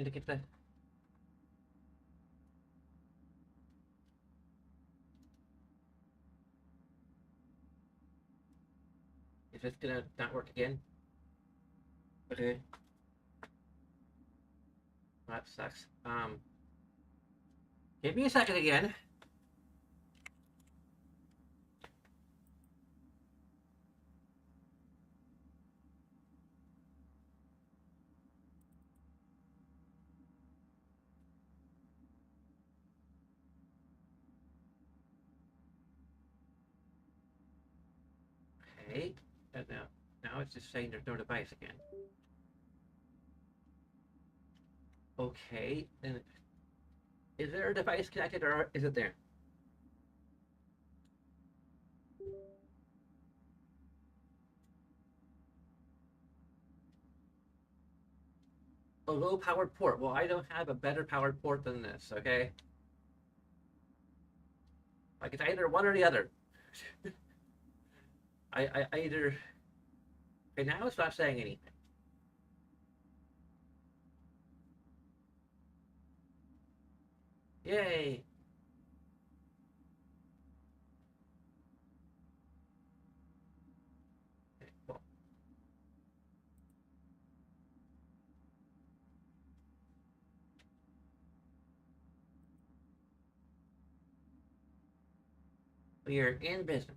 Need to get the... Is this gonna not work again? Okay. That sucks. Give me a second again. Okay. And now it's just saying there's no device again. Okay. And is there a device connected or is it there? A low powered port. Well, I don't have a better powered port than this, okay? Like it's either one or the other. I either... Okay, now it's not saying anything. Yay! Okay, cool. We are in business.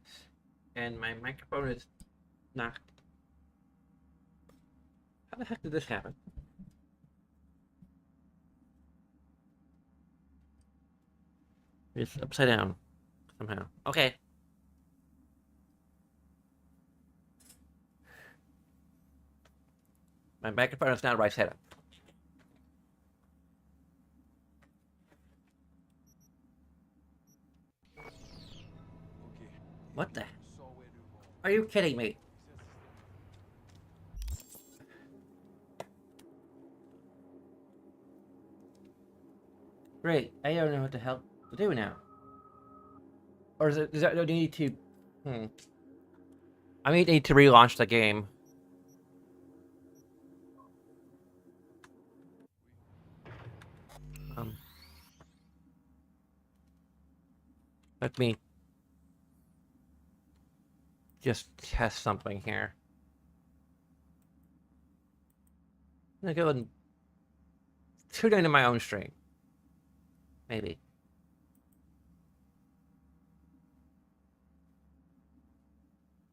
And my microphone is not... How the heck did this happen? It's upside down. Somehow. Okay. My microphone is now right setup. What the? Are you kidding me? Great. I don't know what the hell to do now. Or is it? Does that need to? I need to relaunch the game. Let me just test something here. I'm gonna go and tune into my own stream. Maybe.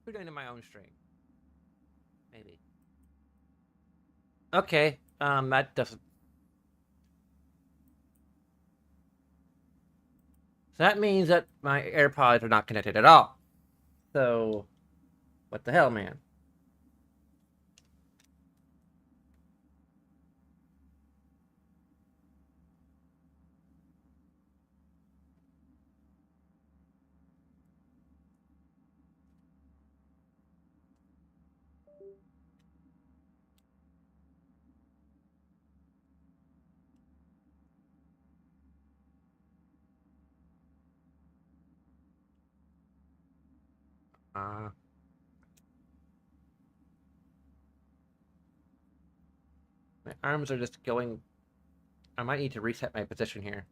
Tune into my own stream. Maybe. Okay. That doesn't. So that means that my AirPods are not connected at all. So, what the hell, man? My arms are just going... I might need to reset my position here.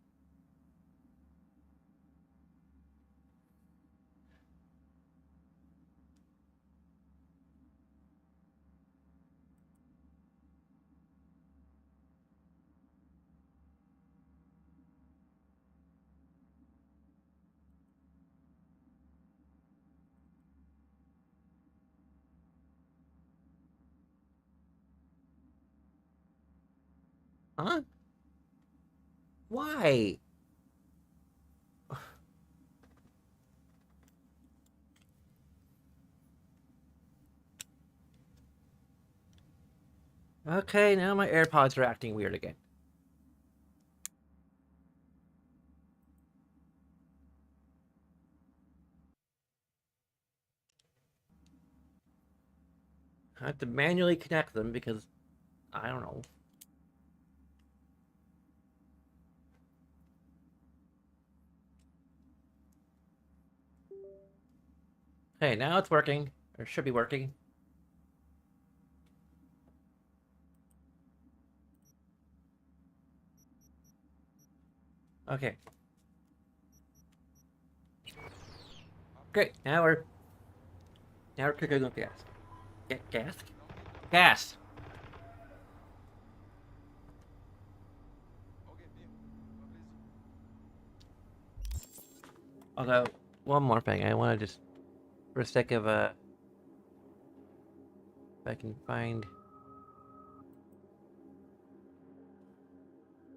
Huh? Why? Okay, now my AirPods are acting weird again. I have to manually connect them because I don't know. Hey, now it's working. Or should be working. Okay. Great. Now we're cooking with gas. Gas? Gas. Although, one more thing, I want to just, for the sake of if I can find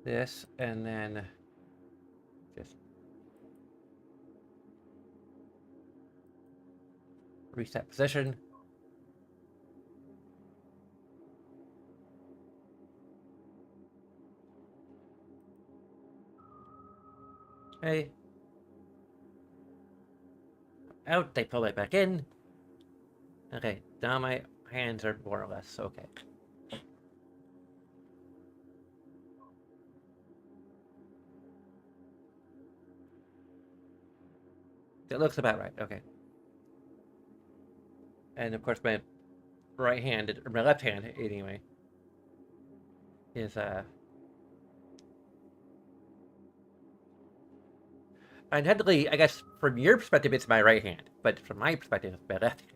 this, and then just reset position. Hey. Out, they pull it back in. Okay, now my hands are more or less okay. It looks about right, okay. And of course my right hand, or my left hand anyway, is and technically, I guess from your perspective it's my right hand, but from my perspective it's my left hand.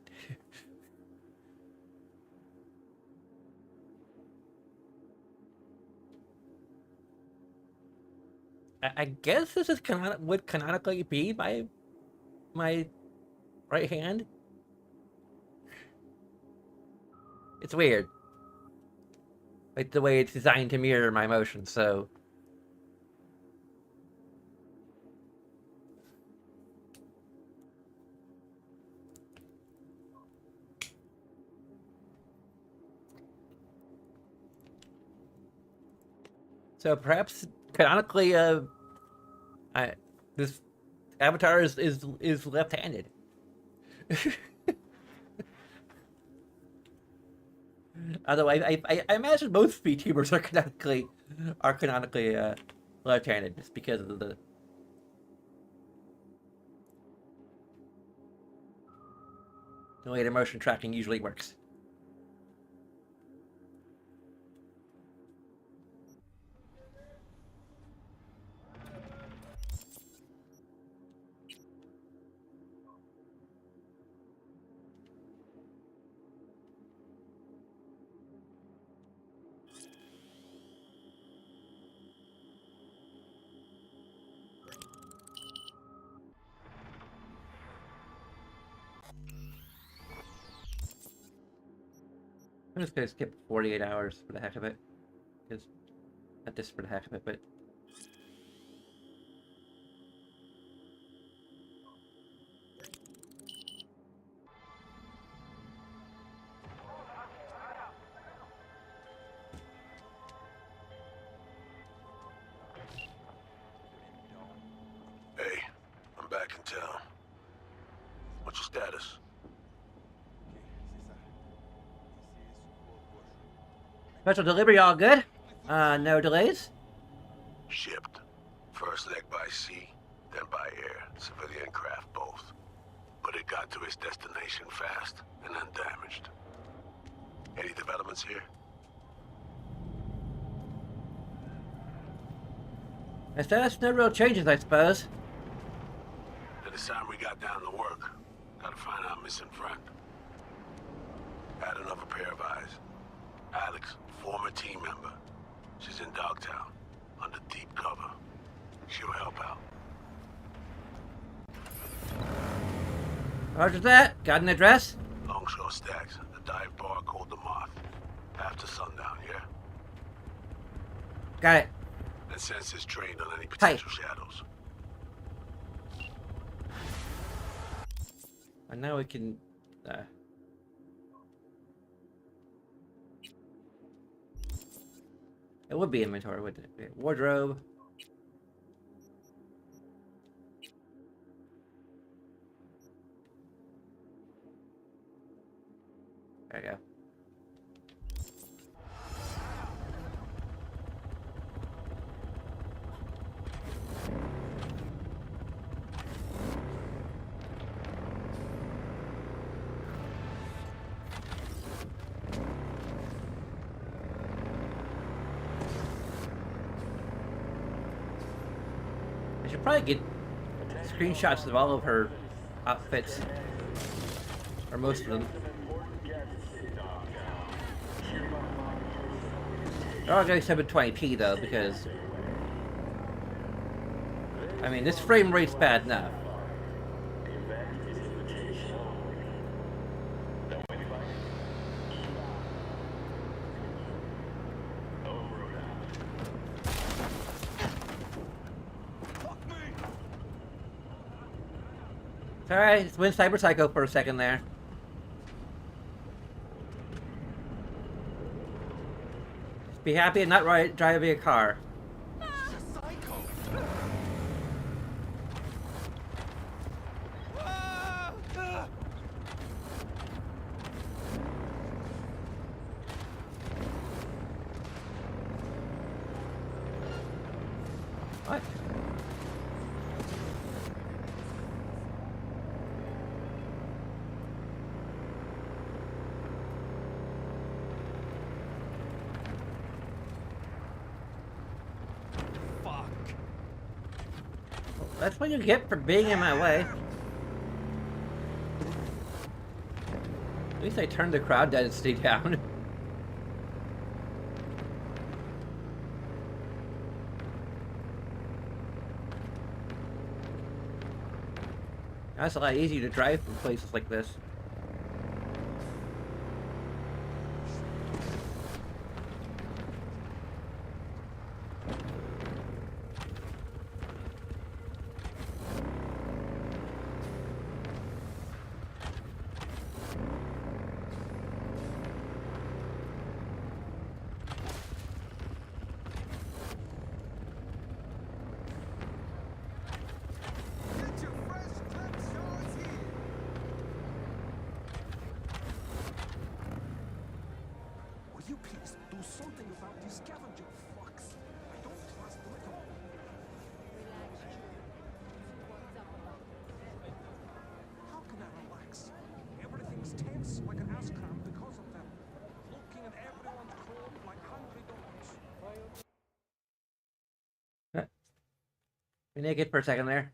I guess this is would canonically be my right hand. It's weird, like the way it's designed to mirror my motion. So perhaps canonically, this avatar is left-handed. Although I imagine most VTubers are canonically left-handed just because of the way the motion tracking usually works. I'm just gonna skip 48 hours for the heck of it, because not just for the heck of it, but Hey, I'm back in town. What's your status? special delivery all good. No delays. Shipped. First leg by sea, then by air. Civilian craft both. But it got to its destination fast and undamaged. Any developments here? I said no real changes, I suppose. Then it's time we got down to work. Gotta find our missing friend. Add another pair of eyes. Alex, former team member. She's in Dogtown, under deep cover. She'll help out. Roger that. Got an address? Longshore Stacks, the dive bar called the Moth. After sundown, yeah? Got it. And senses trained on any potential shadows. And now we can it would be inventory, wouldn't it? Wardrobe. There you go. probably get screenshots of all of her outfits, or most of them. They're all going 720p though, because I mean this frame rate's bad enough. It's alright, just win Cyber Psycho for a second there. Just be happy and not driving a car. What? Fuck. That's what you get for being in my way. At least I turned the crowd density down. That's a lot easier to drive from places like this. Get your fresh clip shows here. Will you please do something about these scavenger fucks? I don't trust them at all. How can I relax? Everything's tense like an ass cram because of them. Looking at everyone's clothes like hungry dogs. Be naked for a second there.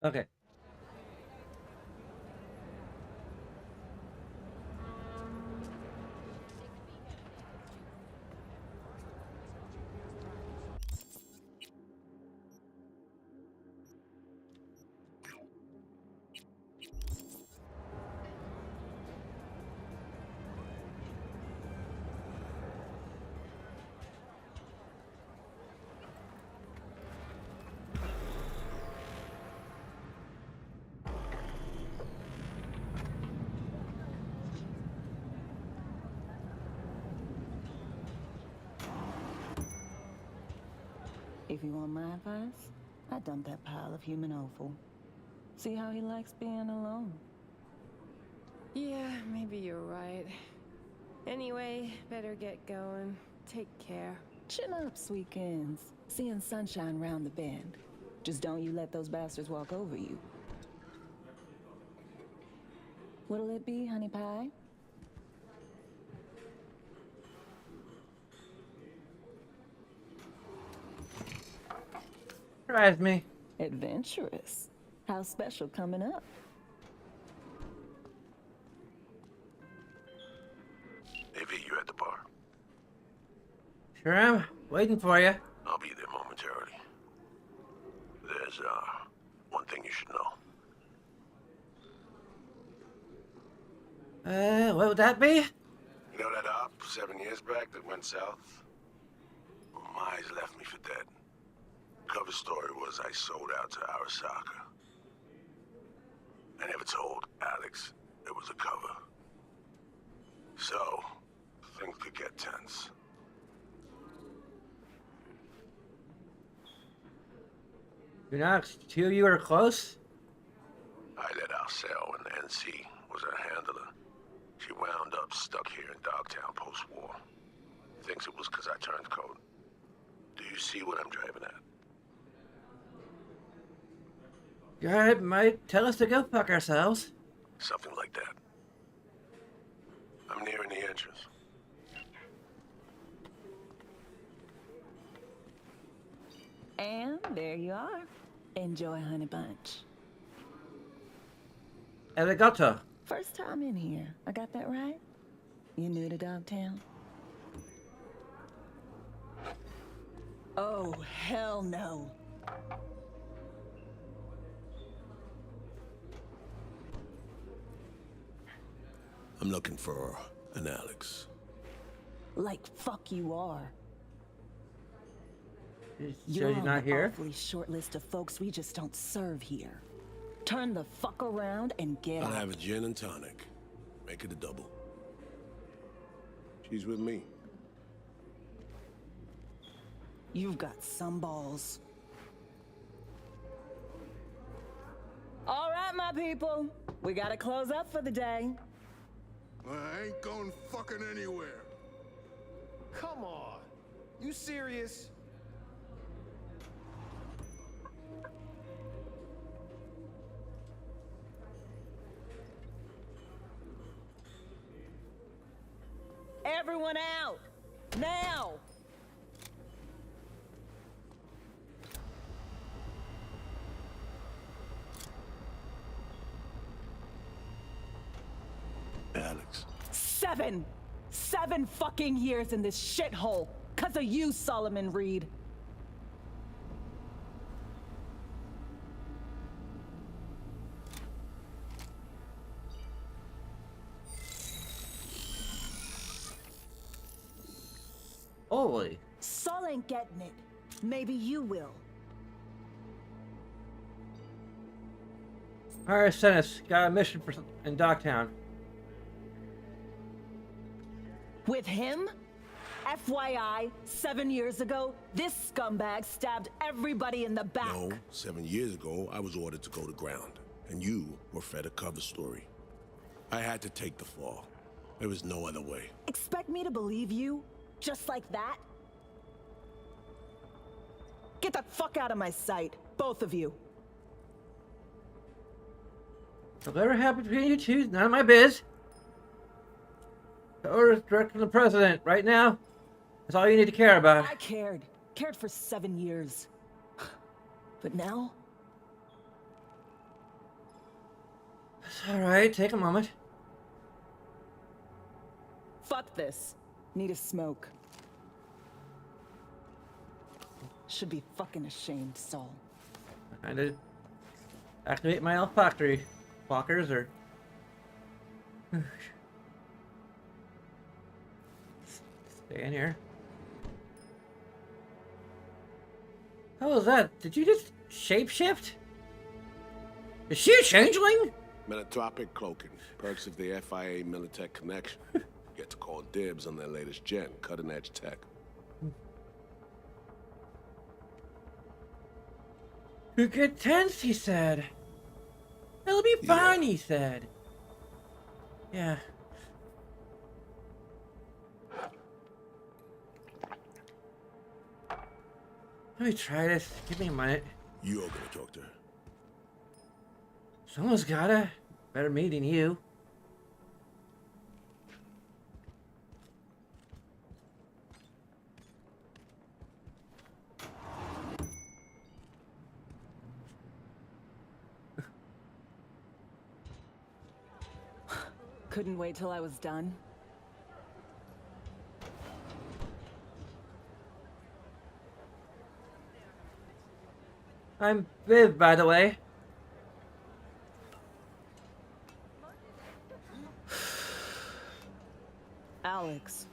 Okay. If you want my advice, I dump that pile of human offal. See how he likes being alone. Yeah, maybe you're right. Anyway, better get going. Take care. Chin up, sweekends. Seeing sunshine round the bend. Just don't you let those bastards walk over you. What'll it be, honey pie? Surprise me. Adventurous. How special coming up? Hey, V, you at the bar? Sure am. Waiting for you. I'll be there momentarily. There's, one thing you should know. What would that be? You know that op 7 years back that went south? Well, my eyes left me for dead. Cover story was I sold out to Arasaka. I never told Alex it was a cover. So, things could get tense. You're not. Two of you are close? I let Arcel and the NC was her handler. She wound up stuck here in Dogtown post-war. Thinks it was because I turned code. Do you see what I'm driving at? Guard might tell us to go fuck ourselves. Something like that. I'm nearing the entrance. And there you are. Enjoy, honey bunch. Arigato. First time in here. I got that right? You new to Dogtown? Oh, hell no. I'm looking for an Alex. Like fuck you are. So You're you're on not the here? awfully short list of folks we just don't serve here. Turn the fuck around and get I'll out. have a gin and tonic. Make it a double. She's with me. You've got some balls. All right, my people. We gotta close up for the day. I ain't going fucking anywhere. Come on. You serious? Everyone out! Now! Alex. 7 fucking years in this shithole. 'Cause of you, Solomon Reed. Holy. Sol ain't getting it. Maybe you will. Alright, Sennis. Got a mission for in Dogtown. With him? FYI, 7 years ago, this scumbag stabbed everybody in the back. No, 7 years ago, I was ordered to go to ground, and you were fed a cover story. I had to take the fall. There was no other way. Expect me to believe you? Just like that? Get the fuck out of my sight, both of you. Whatever happened between you two is none of my biz. The orders direct from the president right now. That's all you need to care about. I cared for 7 years. But now? It's alright, take a moment. Fuck this. Need a smoke. Should be fucking ashamed, Saul. I did activate my olfactory blockers or. Stay in here. How was that? Did you just shapeshift? Is she a changeling? Metatropic cloaking. Perks of the FIA Militech connection. Get to call dibs on their latest gen, cutting-edge tech. You get tense, he said. It'll be fine, he said. Yeah. Let me try this. Give me a minute. You're gonna talk to her. Someone's gotta. Better me than you. Couldn't wait till I was done. I'm Viv, by the way. Alex.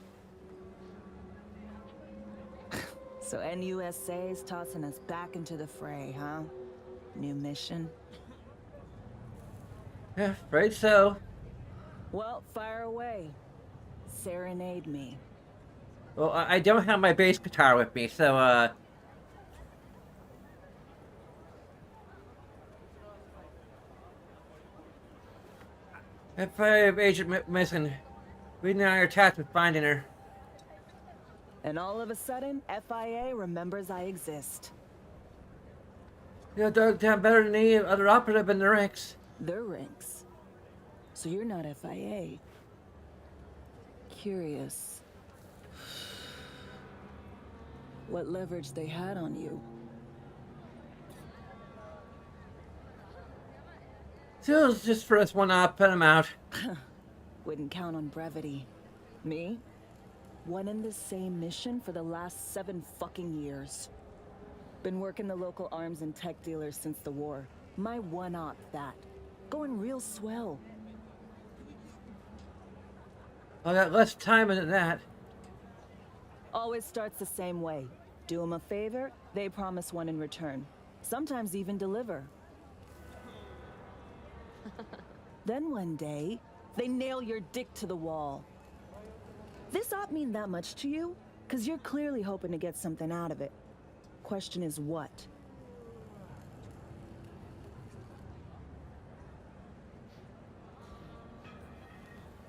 So NUSA's tossing us back into the fray, huh? New mission? Yeah, afraid so. Well, fire away. Serenade me. Well, I don't have my bass guitar with me, so, If I have Agent missing, we now are tasked with finding her. And all of a sudden, FIA remembers I exist. You're dug down better than any other operative in the ranks. Their ranks. So you're not FIA. Curious. What leverage they had on you. So it's just for us one op, put him out. Wouldn't count on brevity. Me? One and the same mission for the last 7 fucking years. Been working the local arms and tech dealers since the war. My one-op that. Going real swell. I got less time than that. Always starts the same way. Do them a favor, they promise one in return. Sometimes even deliver. Then one day, they nail your dick to the wall. This op mean that much to you? 'Cause you're clearly hoping to get something out of it. Question is what?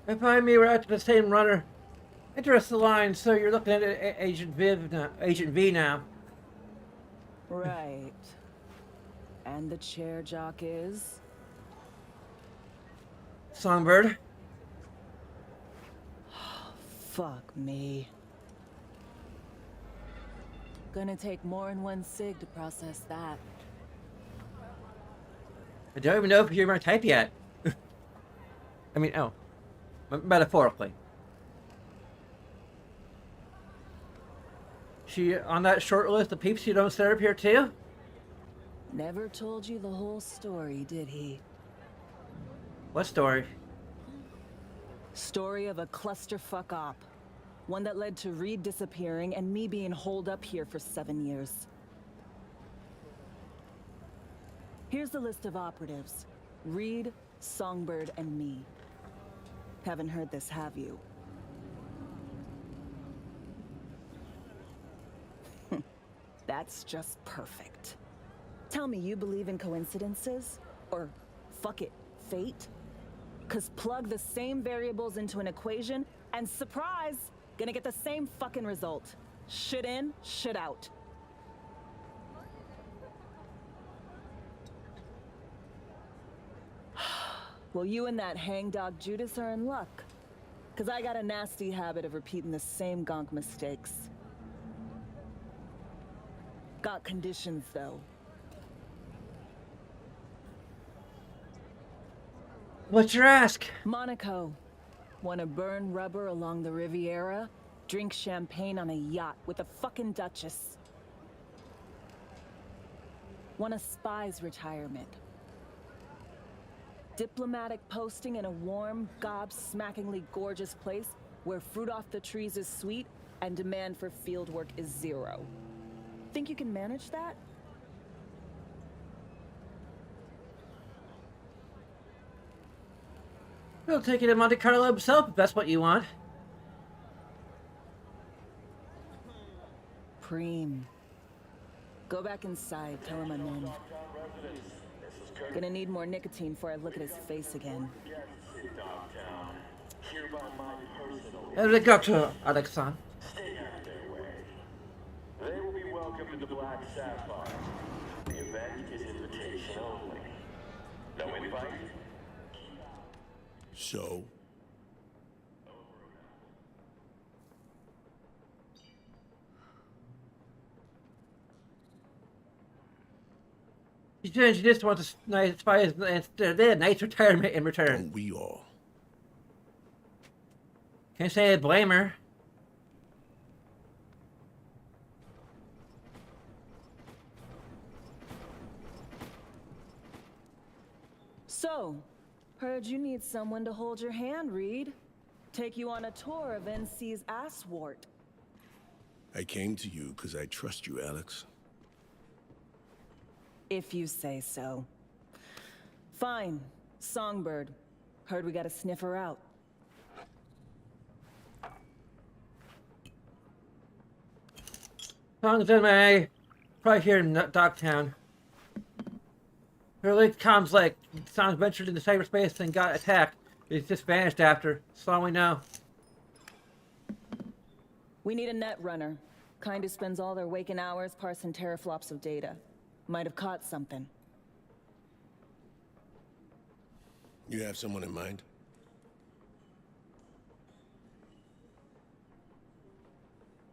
If I and me were after the same runner, interest the line, so you're looking at Agent V now. Right. And the chair jock is? Songbird. Fuck me. Gonna take more than one cig to process that. I don't even know if you're my type yet. I mean, oh. Metaphorically. She on that short list of peeps you don't serve here too? Never told you the whole story, did he? What story? Story of a clusterfuck op. One that led to Reed disappearing and me being holed up here for 7 years. Here's the list of operatives. Reed, Songbird, and me. Haven't heard this, have you? That's just perfect. Tell me you believe in coincidences? Or, fuck it, fate? 'Cause plug the same variables into an equation, and surprise! Gonna get the same fucking result. Shit in, shit out. Well, you and that hangdog Judas are in luck. 'Cause I got a nasty habit of repeating the same gonk mistakes. Got conditions, though. What's your ask? Monaco. Wanna burn rubber along the Riviera? Drink champagne on a yacht with a fucking duchess? Want a spy's retirement? Diplomatic posting in a warm, gobsmackingly gorgeous place where fruit off the trees is sweet and demand for fieldwork is zero. Think you can manage that? We'll take you to Monte Carlo himself if that's what you want. Preem. Go back inside, tell him I'm in. Gonna need more nicotine before I look at his face again. Arigato, Alexan. They will be welcome to the Black Sapphire. The event is invitation only. No invite? So, She just wants a nice nice retirement in return. don't we all? Can't say I blame her. So, heard you need someone to hold your hand, Reed. Take you on a tour of NC's asswart. I came to you because I trust you, Alex. If you say so. Fine. Songbird. Heard we got a sniffer out. Songs in my probably here in Dogtown. Her late comms like Songs ventured into cyberspace and got attacked. It's just vanished after. That's all we know. We need a net runner. Kind who spends all their waking hours parsing teraflops of data. Might have caught something. You have someone in mind?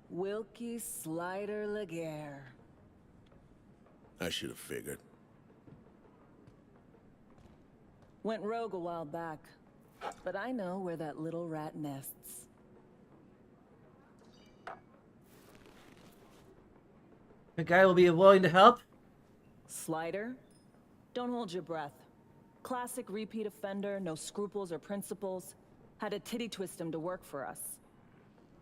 Wilkie Slider Laguerre. I should have figured. Went rogue a while back. But I know where that little rat nests. The guy will be willing to help. Slider? Don't hold your breath. Classic repeat offender, no scruples or principles. Had to titty twist him to work for us.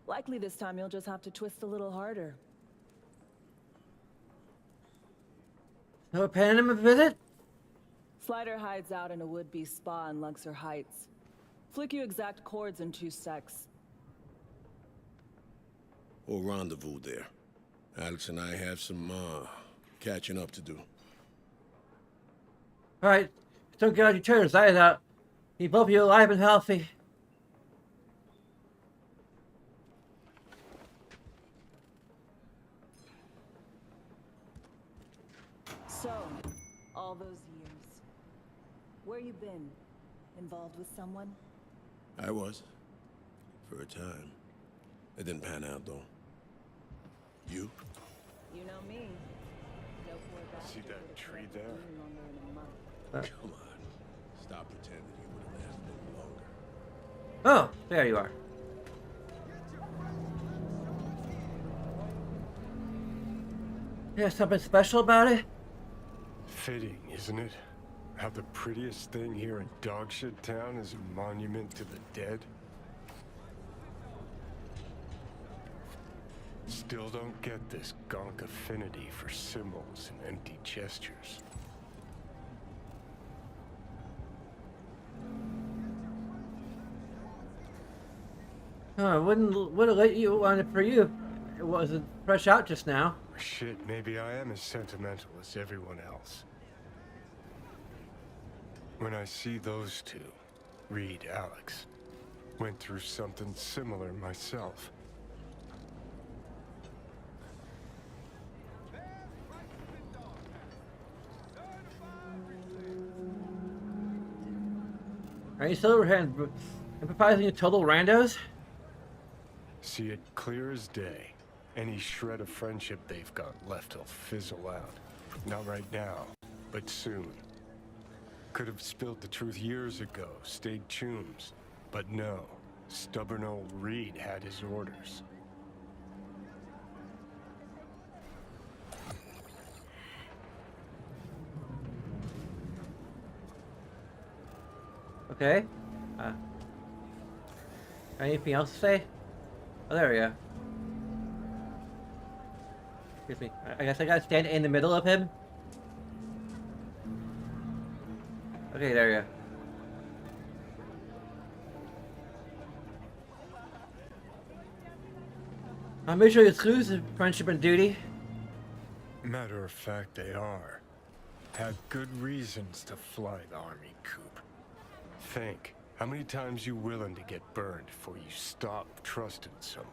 Likely this time you'll just have to twist a little harder. No paying him a visit? Slider hides out in a would-be spa in Luxor Heights. Flick you exact chords in 2 secs. We'll rendezvous there. Alex and I have some, catching up to do. Alright, don't get out your chairs, eyes out. Keep both of you alive and healthy. So, all those years. Where you been? Involved with someone? I was. For a time. It didn't pan out, though. You? You know me. No poor bastard See that would've tree kept there? me longer than a month. Come on. Stop pretending you would have lasted longer. Oh, there you are. Yeah, something special about it? Fitting, isn't it? How the prettiest thing here in Dogshit Town is a monument to the dead? Still don't get this gonk affinity for symbols and empty gestures. Oh, would have let you on it for you. It wasn't fresh out just now. Shit, maybe I am as sentimental as everyone else. When I see those two, Reed, Alex, went through something similar myself. Are you Silverhand empathizing with total randos? See it clear as day. Any shred of friendship they've got left will fizzle out. Not right now, but soon. Could have spilled the truth years ago, stayed chooms. But no, stubborn old Reed had his orders. Okay. Anything else to say? Oh, there we go. Excuse me. I guess I gotta stand in the middle of him. Okay, there we go. I'm mutually exclusive friendship and duty. Matter of fact, they are. Had good reasons to fly the army coup. Think, how many times you willing to get burned before you stop trusting someone?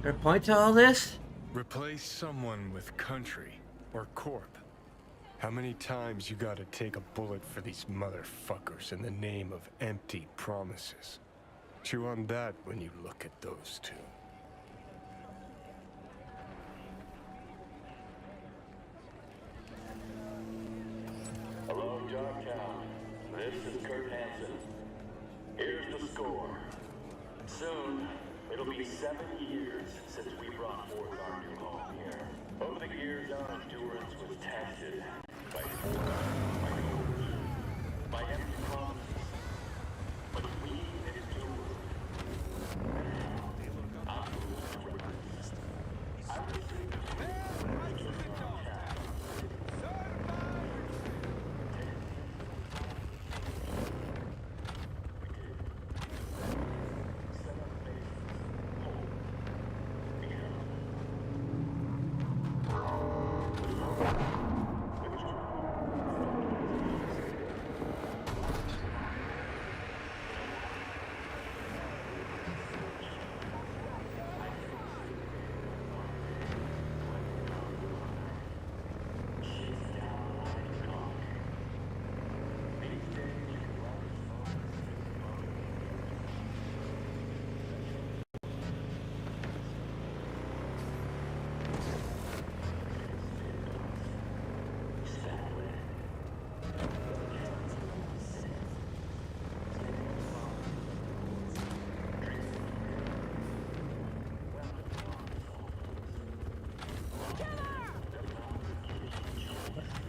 There a point to all this? Replace someone with country or corp. How many times you gotta take a bullet for these motherfuckers in the name of empty promises? Chew on that when you look at those two. Hello, Dogtown. This is Kurt Hansen. Here's the score. Soon, it'll be 7 years since we brought forth our new home here. Over the years, our endurance was tested by force, by coercion, by empty promises. But we endured. I'm I received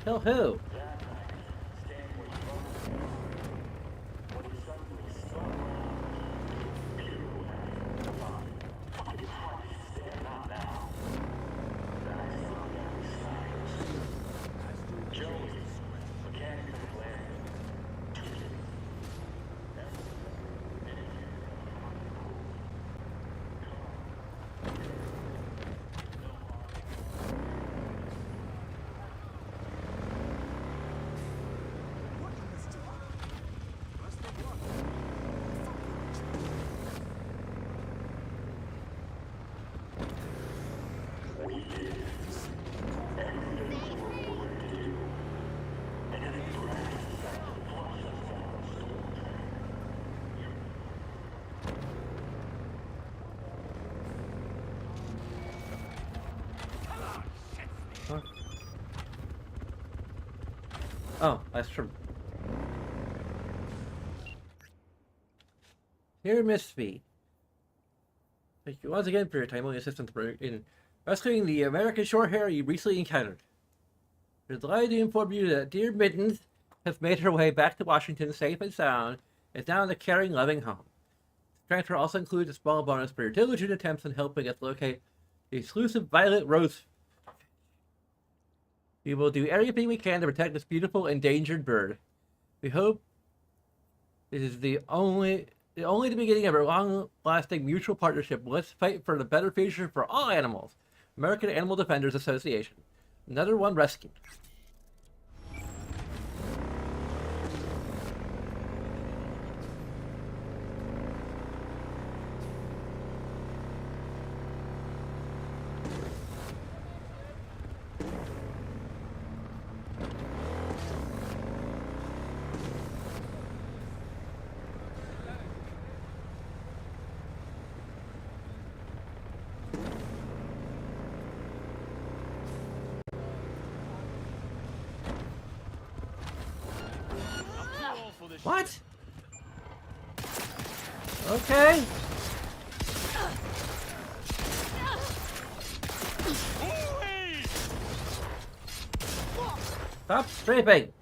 Kill who? Oh, that's true. Dear Miss V, thank you once again for your timely assistance in rescuing the American Shorthair you recently encountered. We're delighted to inform you that dear Mittens has made her way back to Washington safe and sound and is now in a caring, loving home. This transfer also includes a small bonus for your diligent attempts in helping us locate the exclusive Violet Rose. We will do everything we can to protect this beautiful endangered bird. We hope this is only the beginning of a long-lasting mutual partnership. Let's fight for the better future for all animals. American Animal Defenders Association. Another one rescued. What? Okay. Stop scraping.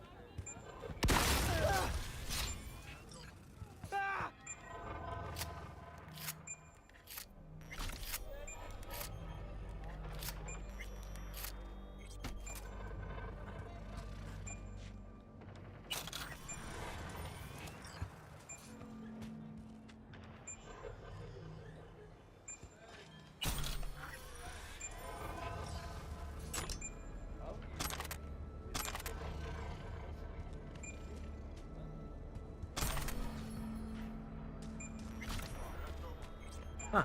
Huh.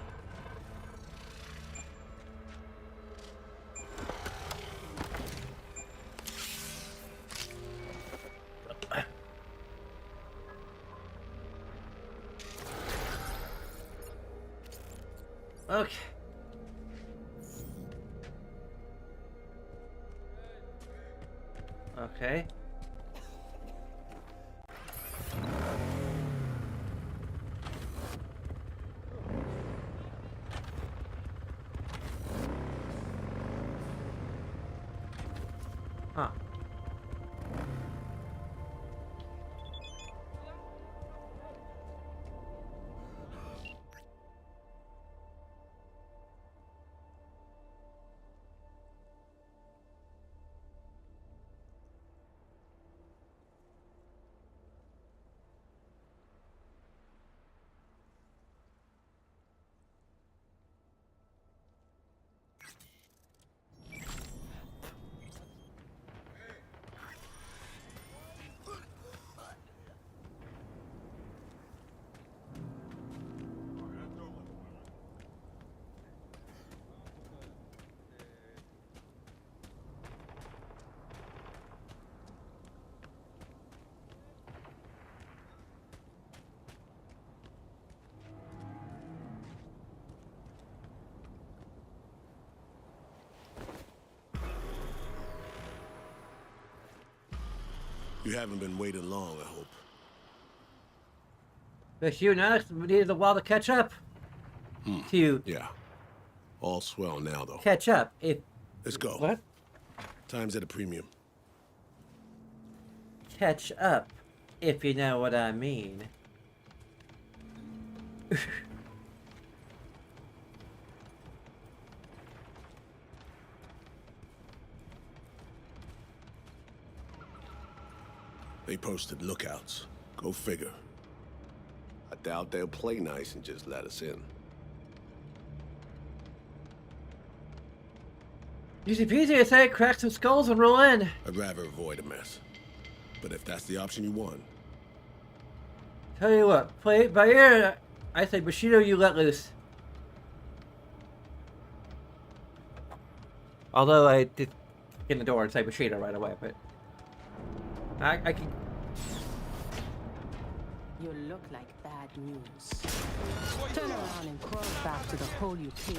Okay. Okay. Huh. You haven't been waiting long, I hope. But you and Alex needed a while to catch up. To Yeah. All swell now, though. catch up. If Let's go. what? Time's at a premium. Catch up, if you know what I mean. They posted lookouts. Go figure. I doubt they'll play nice and just let us in. Easy peasy, I say. Crack some skulls and roll in. I'd rather avoid a mess. But if that's the option you want, Tell you what, play it by ear. I say Bushido, you let loose. Although I did get in the door and say Bushido right away, but I can. You look like bad news. Turn around and crawl back to the hole you came.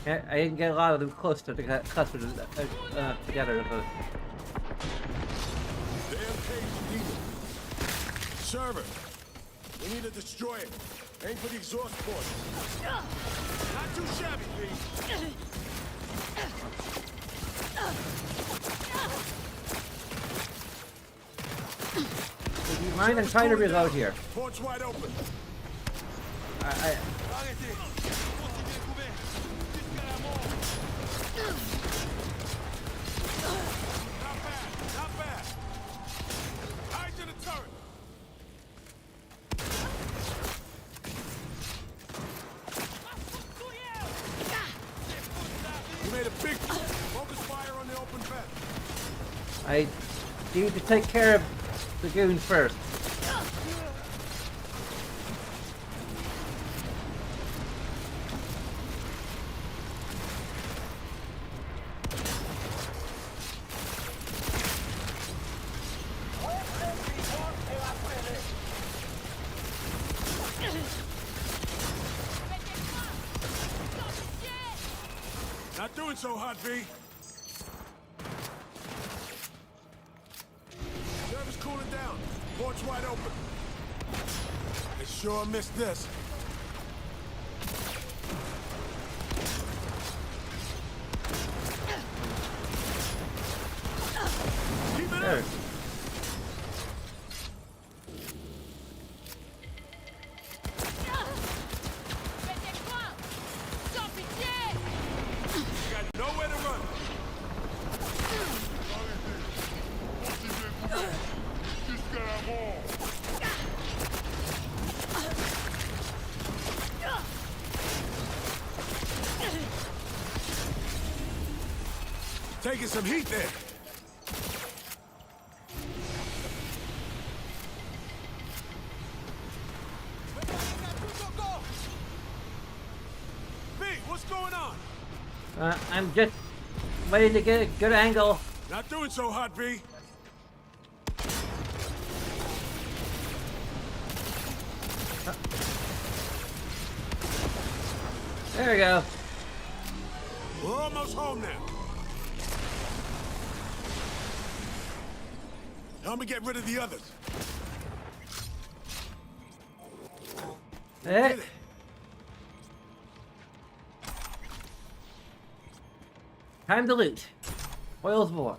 I didn't get a lot of them close to together. damn cage needed. Server, we need to destroy it. Aim for the exhaust port. Not too shabby, please. Would you mind? I'm trying to reload here. Port's wide open. Not bad. Hide to the turret. You made a big focus fire on the open vent. I need to take care of the goons first. Not doing so hot, V. Server's cooling down. Port's wide open. They sure missed this. Keep it up. Nowhere to run. Taking some heat there. V, what's going on? I'm just waiting to get a good angle. Not doing so hot, V. There we go. We're almost home now. Help me get rid of the others. Eh. Get it. Time to loot. Oil's war.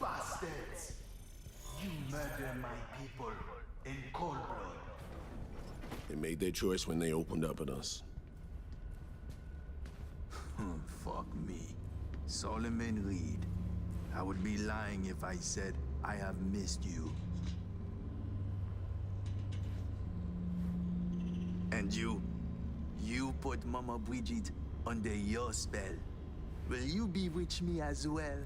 Bastards! You murder my people in cold blood. They made their choice when they opened up at us. Fuck me. Solomon Reed. I would be lying if I said I have missed you. And you put Mama Bridget under your spell. Will you bewitch me as well?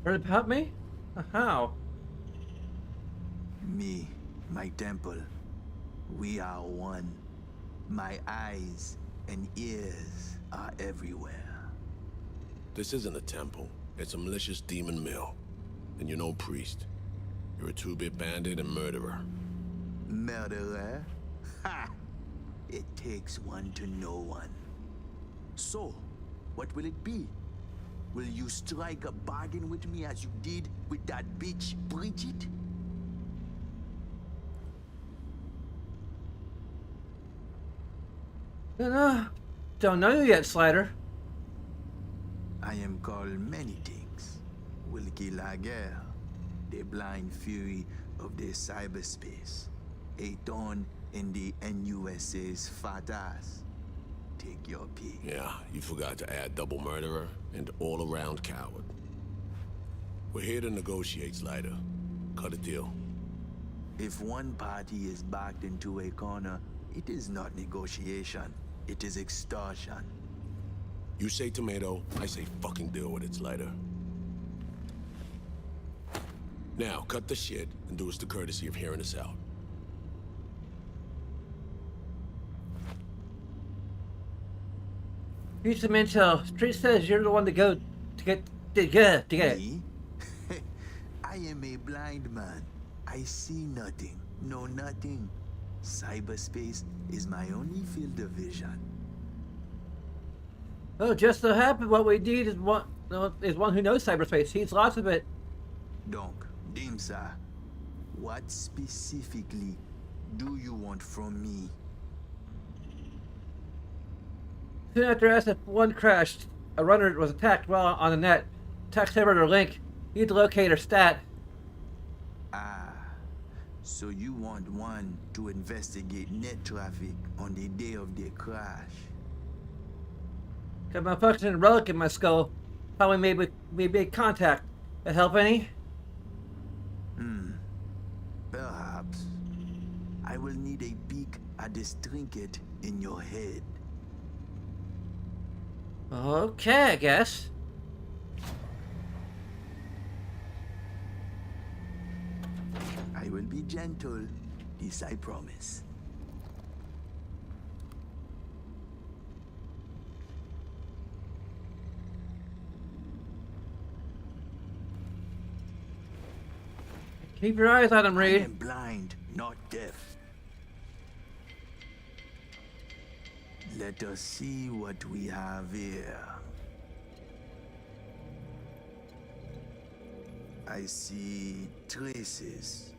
Heard about me? How? Me, my temple. We are one. My eyes and ears are everywhere. This isn't a temple. It's a malicious demon mill. And you're no priest. You're a two-bit bandit and murderer. Murderer? Ha! It takes one to know one. So, what will it be? Will you strike a bargain with me as you did with that bitch, Bridget? Don't know you yet, Slider. I am called many things. Wilkie Laguerre, the blind fury of the cyberspace. A thorn in the NUSA's fat ass. Take your pick. Yeah, you forgot to add double murderer and all-around coward. We're here to negotiate, Slider. Cut a deal. If one party is backed into a corner, it is not negotiation. It is extortion. You say tomato, I say fucking deal with it, Slider. Now, cut the shit and do us the courtesy of hearing us out. Here's some intel. Street says you're the one to go to get it. Me? I am a blind man. I see nothing, know nothing. Cyberspace is my only field of vision. Oh, just so happen what we need is one who knows cyberspace. He's lots of it. Donc, Dimsa, what specifically do you want from me? Soon after SF1 crashed, a runner was attacked while on the net. Attack server or link. You need to locate her stat. Ah, so you want one to investigate net traffic on the day of the crash? Got my functioning relic in my skull. Probably made contact. That help any? Perhaps. I will need a peek at this trinket in your head. Okay, I guess. I will be gentle, this I promise. Keep your eyes on him, I Reed. am blind, not deaf. Let us see what we have here. I see traces,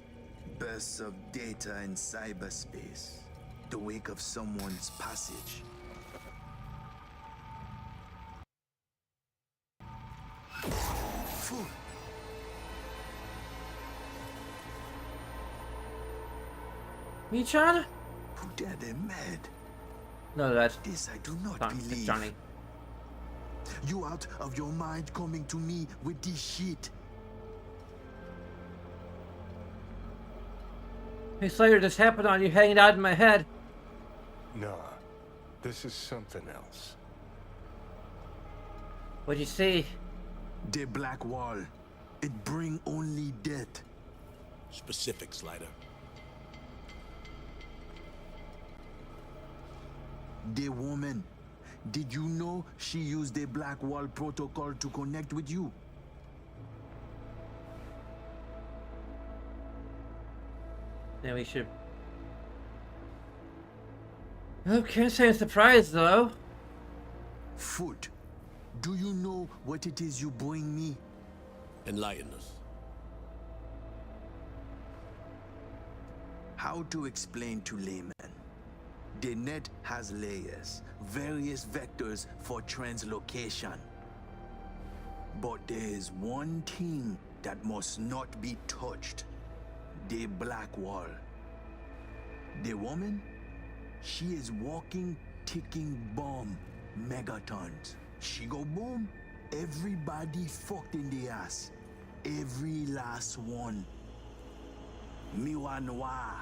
bursts of data in cyberspace, the wake of someone's passage. Fool. Me, China? Put that in mad. No, that's This I do not Johnny. believe. Johnny. You out of your mind coming to me with this shit. Hey, Slayer, this happened on you hanging out in my head. Nah, this is something else. What'd you see? The black wall. It bring only death. Specific, Slider. The woman. Did you know she used the black wall protocol to connect with you? Then we should. Oh, can't say I'm surprised though. Foot. Do you know what it is you bring me? Enlighten us. How to explain to laymen? The net has layers, various vectors for translocation. But there is one thing that must not be touched. The black wall. The woman? She is walking, ticking bomb, megatons. She go boom, everybody fucked in the ass. Every last one. Miwa Noir.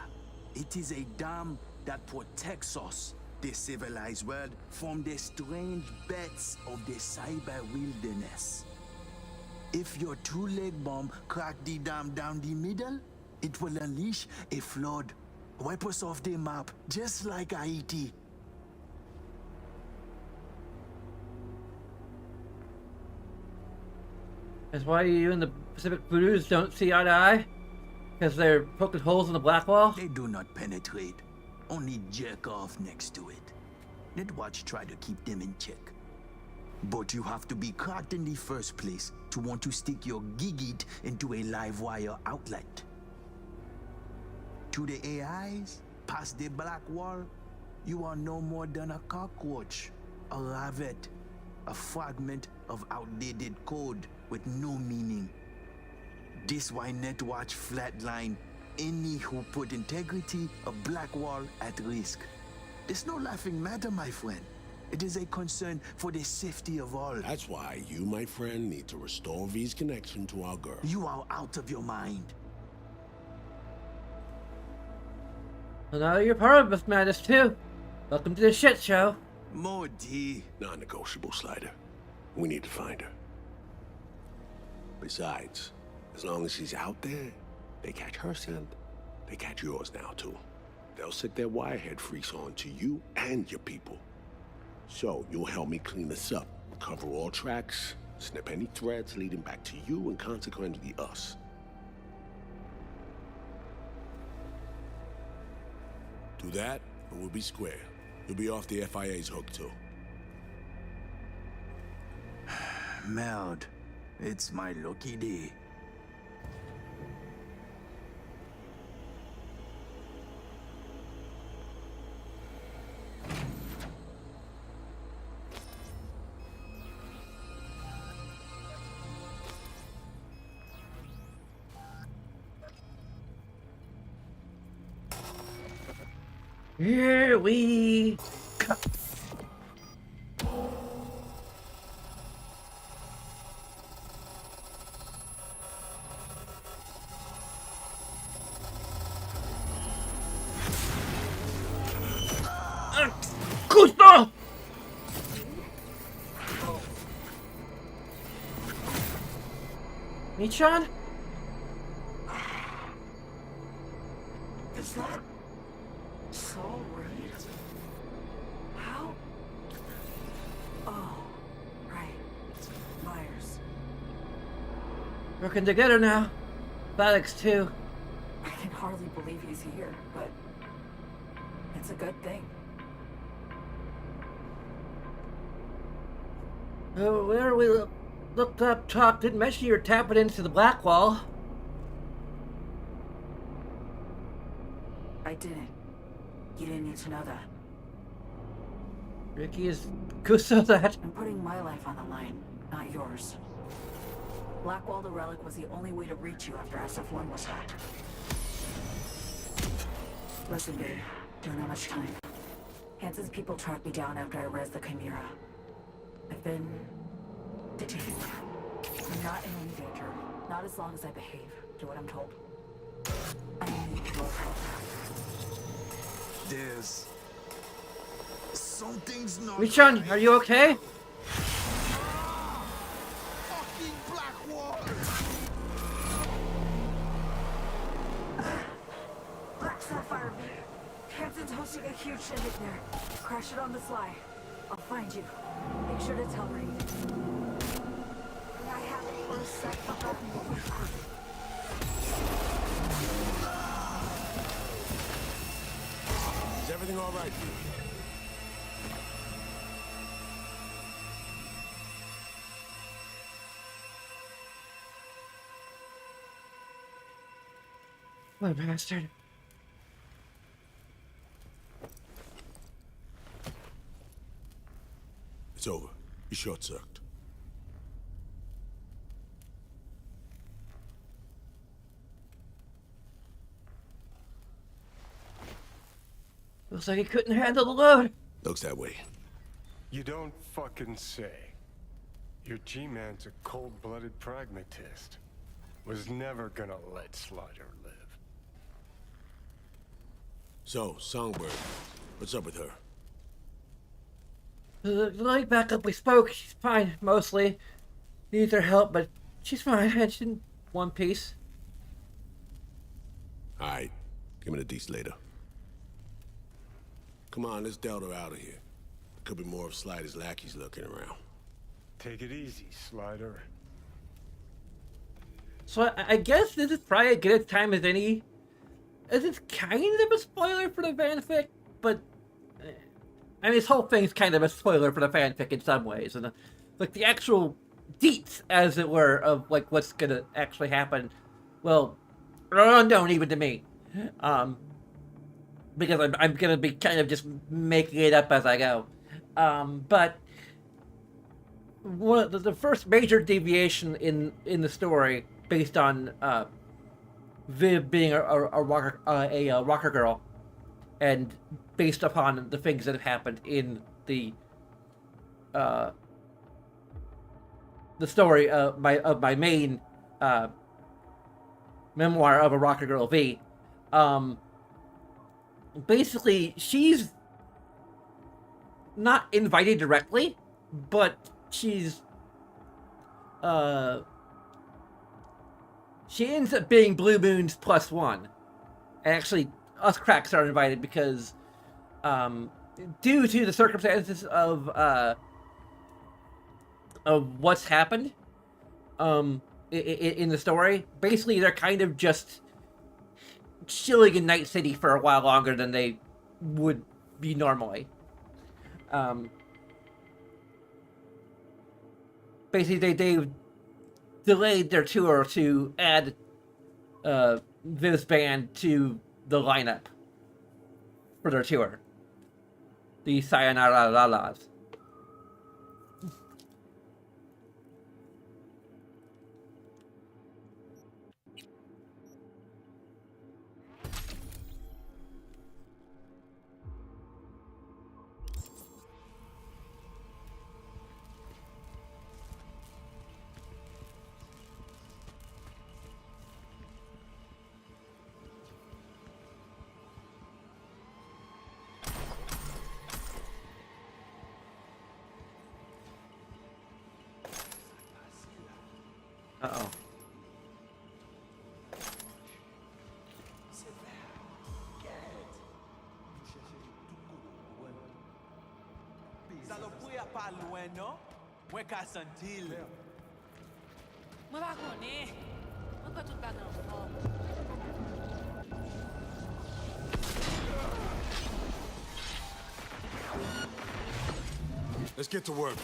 It is a dam that protects us, the civilized world, from the strange bets of the cyber wilderness. If your two-leg bomb crack the dam down the middle, it will unleash a flood, wipe us off the map, just like Haiti. That's why you and the Pacific Voodoos don't see eye to eye? Because they're poking holes in the black wall? They do not penetrate, only jerk off next to it. Let watch try to keep them in check. But you have to be cracked in the first place to want to stick your gigit into a live wire outlet. To the AIs, past the black wall, you are no more than a cockroach, a rabbit, a fragment of outdated code with no meaning. This why Netwatch flatline any who put integrity of Blackwall at risk. It's no laughing matter, my friend. It is a concern for the safety of all. That's why you, my friend, need to restore V's connection to our girl. You are out of your mind. Well, now you're part of this madness too. Welcome to the shit show. More D. Non-negotiable, Slider. We need to find her. Besides, as long as she's out there, they catch her scent, they catch yours now too. They'll sick their wirehead freaks on to you and your people. So you'll help me clean this up, cover all tracks, snip any threads leading back to you and consequently us. Do that, and we'll be square. You'll be off the FIA's hook too. Merde. It's my lucky day. Here we go. Gusto! Michan? Is that Saul Reed? How? Oh, right. Myers. Working together now. Alex too. I can hardly believe he's here, but it's a good thing. Where we looked up top, didn't mention you were tapping into the Blackwall. I didn't. You didn't need to know that. Ricky is Gusto that. I'm putting my life on the line, not yours. Blackwall the Relic was the only way to reach you after SF-1 was hacked. Listen, babe, don't have much time. Hansen's people tracked me down after I rezzed the Chimera. I've been detained. I'm not in any danger. Not as long as I behave. Do what I'm told. I need your help. There's something's not. Michan, are you okay? Fucking Blackwall! Black Sapphire V. Hansen's hosting a huge shindig there. Crash it on the sly. I'll find you. Make sure to tell Reed. I have it first set above me. Is everything all right for you? What a bastard. It's over. You're short-circuited. Looks like he couldn't handle the load. Looks that way. You don't fucking say. Your G-Man's a cold-blooded pragmatist. Was never gonna let Slider live. So, Songbird, what's up with her? The night backup we spoke, she's fine, mostly. Needs her help, but she's fine. And she's in one piece. Alright, give me the deets later. Come on, let's Delta out of here. There could be more of Slider's lackeys lurking around. Take it easy, Slider. So I guess this is probably as good a time as any. This is kind of a spoiler for the fanfic, but I mean, this whole thing's kind of a spoiler for the fanfic in some ways, and like the actual deets, as it were, of like what's gonna actually happen, well, are unknown even to me, because I'm gonna be kind of just making it up as I go, but one of the first major deviation in the story based on Viv being a rocker girl, and based upon the things that have happened in the story of my main memoir of a rocker girl V. Basically, she's not invited directly, but she's she ends up being Blue Moon's +1. And actually, us cracks are invited because due to the circumstances of what's happened in the story, basically they're kind of just chilling in Night City for a while longer than they would be normally. Basically, they've delayed their tour to add Viv's band to the lineup for their tour. The Sayonara Lalas. Uh-oh. Salopouye a pa lwen, non? Mwen ka sentil. Mwen pa konen. Mwen pa tout bagan fòm. Let's get to work.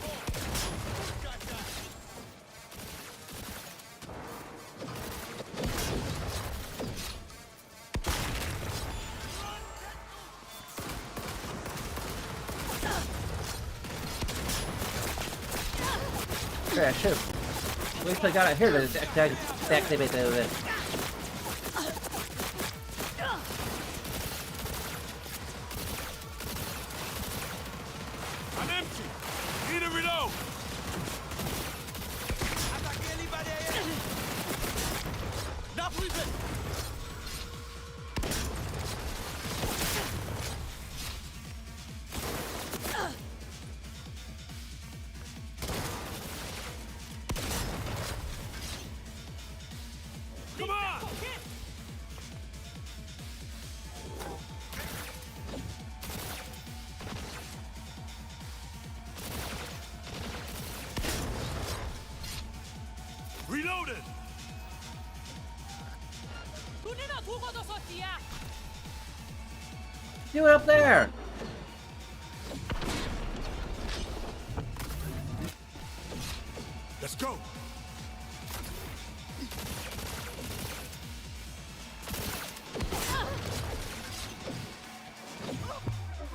Okay, I should wait till I got out here to activate the I'm empty. Need a reload. Attaquez li ba derrière. N'a privé. Come on. Reloaded. do it up there. Let's go.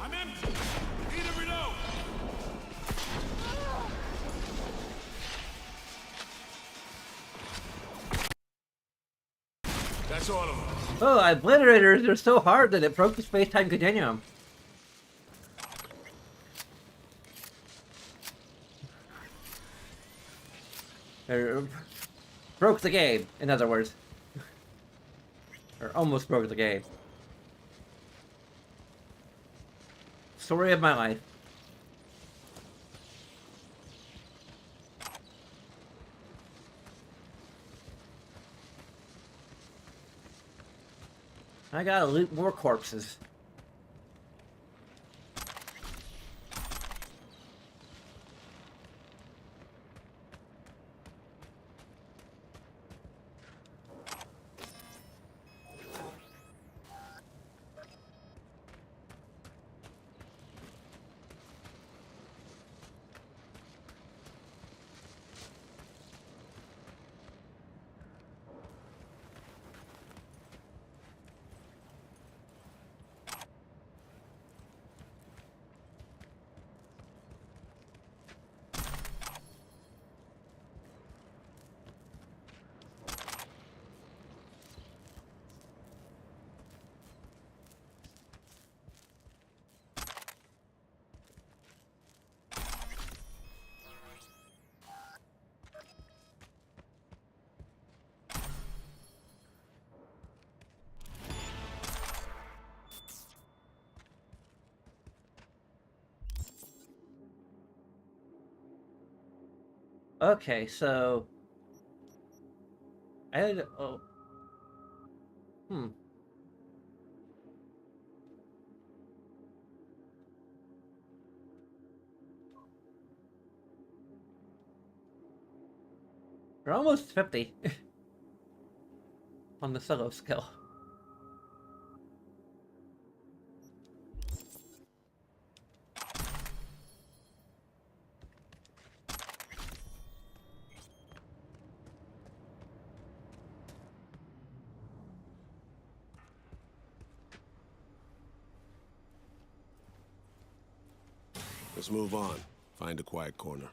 I'm empty. Need a reload. That's all of them. Oh, obliterators are so hard that it broke the space-time continuum. Or broke the game, in other words. Or almost broke the game. Story of my life. I gotta loot more corpses. Okay, so I had oh we're almost 50 on the solo skill. Let's move on. Find a quiet corner.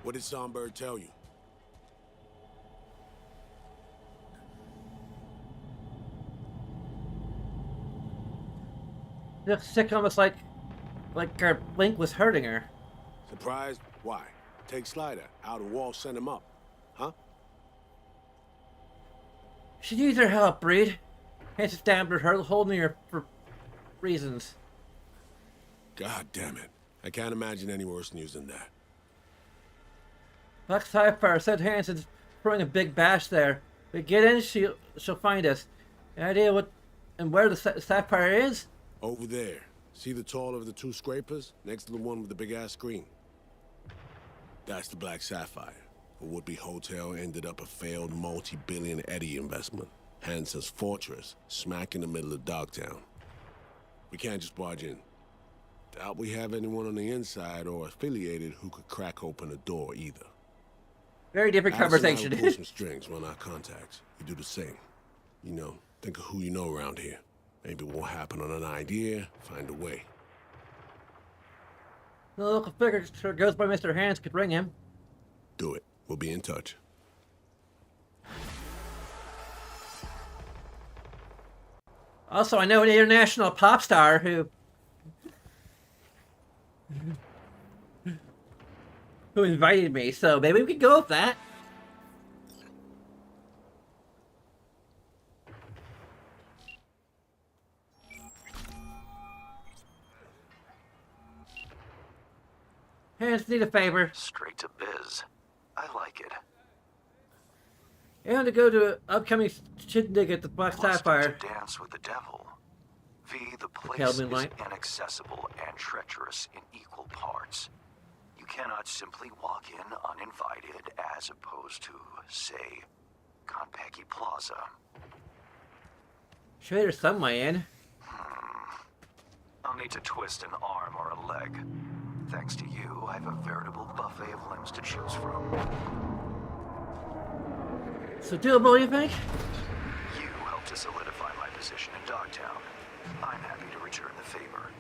What did Songbird tell you? Looks sick, almost like her blink was hurting her. Surprised? Why? Take Slider out of wall, send him up. Huh? She needs her help, Breed. Hands stabbed her, holding her for reasons. God damn it. I can't imagine any worse news than that. Black Sapphire said Hansen's throwing a big bash there. We get in, she'll find us. Any idea what and where the Sapphire is? Over there. See the taller of the two scrapers? Next to the one with the big-ass screen. That's the Black Sapphire. A would-be hotel ended up a failed multi-billion Eddie investment. Hansen's fortress, smack in the middle of Dogtown. We can't just barge in. Doubt we have anyone on the inside or affiliated who could crack open a door either. Very different conversation. Pull some strings, run our contacts. You do the same. You know, think of who you know around here. Maybe it won't happen on an idea. Find a way. The local figure sure goes by Mr. Hands could ring him. Do it. We'll be in touch. Also, I know an international pop star who invited me, so maybe we could go with that. Hands need a favor. Straight to biz. I like it. You want to go to an upcoming shindig at the Black Sapphire. To dance with the devil. V, the place Kelvin is Light. inaccessible and treacherous in equal parts. You cannot simply walk in uninvited as opposed to, say, Konpeki Plaza. Sure, there's some way in. I'll need to twist an arm or a leg. Thanks to you, I have a veritable buffet of limbs to choose from. So doable, you think? You helped to solidify my position in Dogtown. I'm happy to return the favor.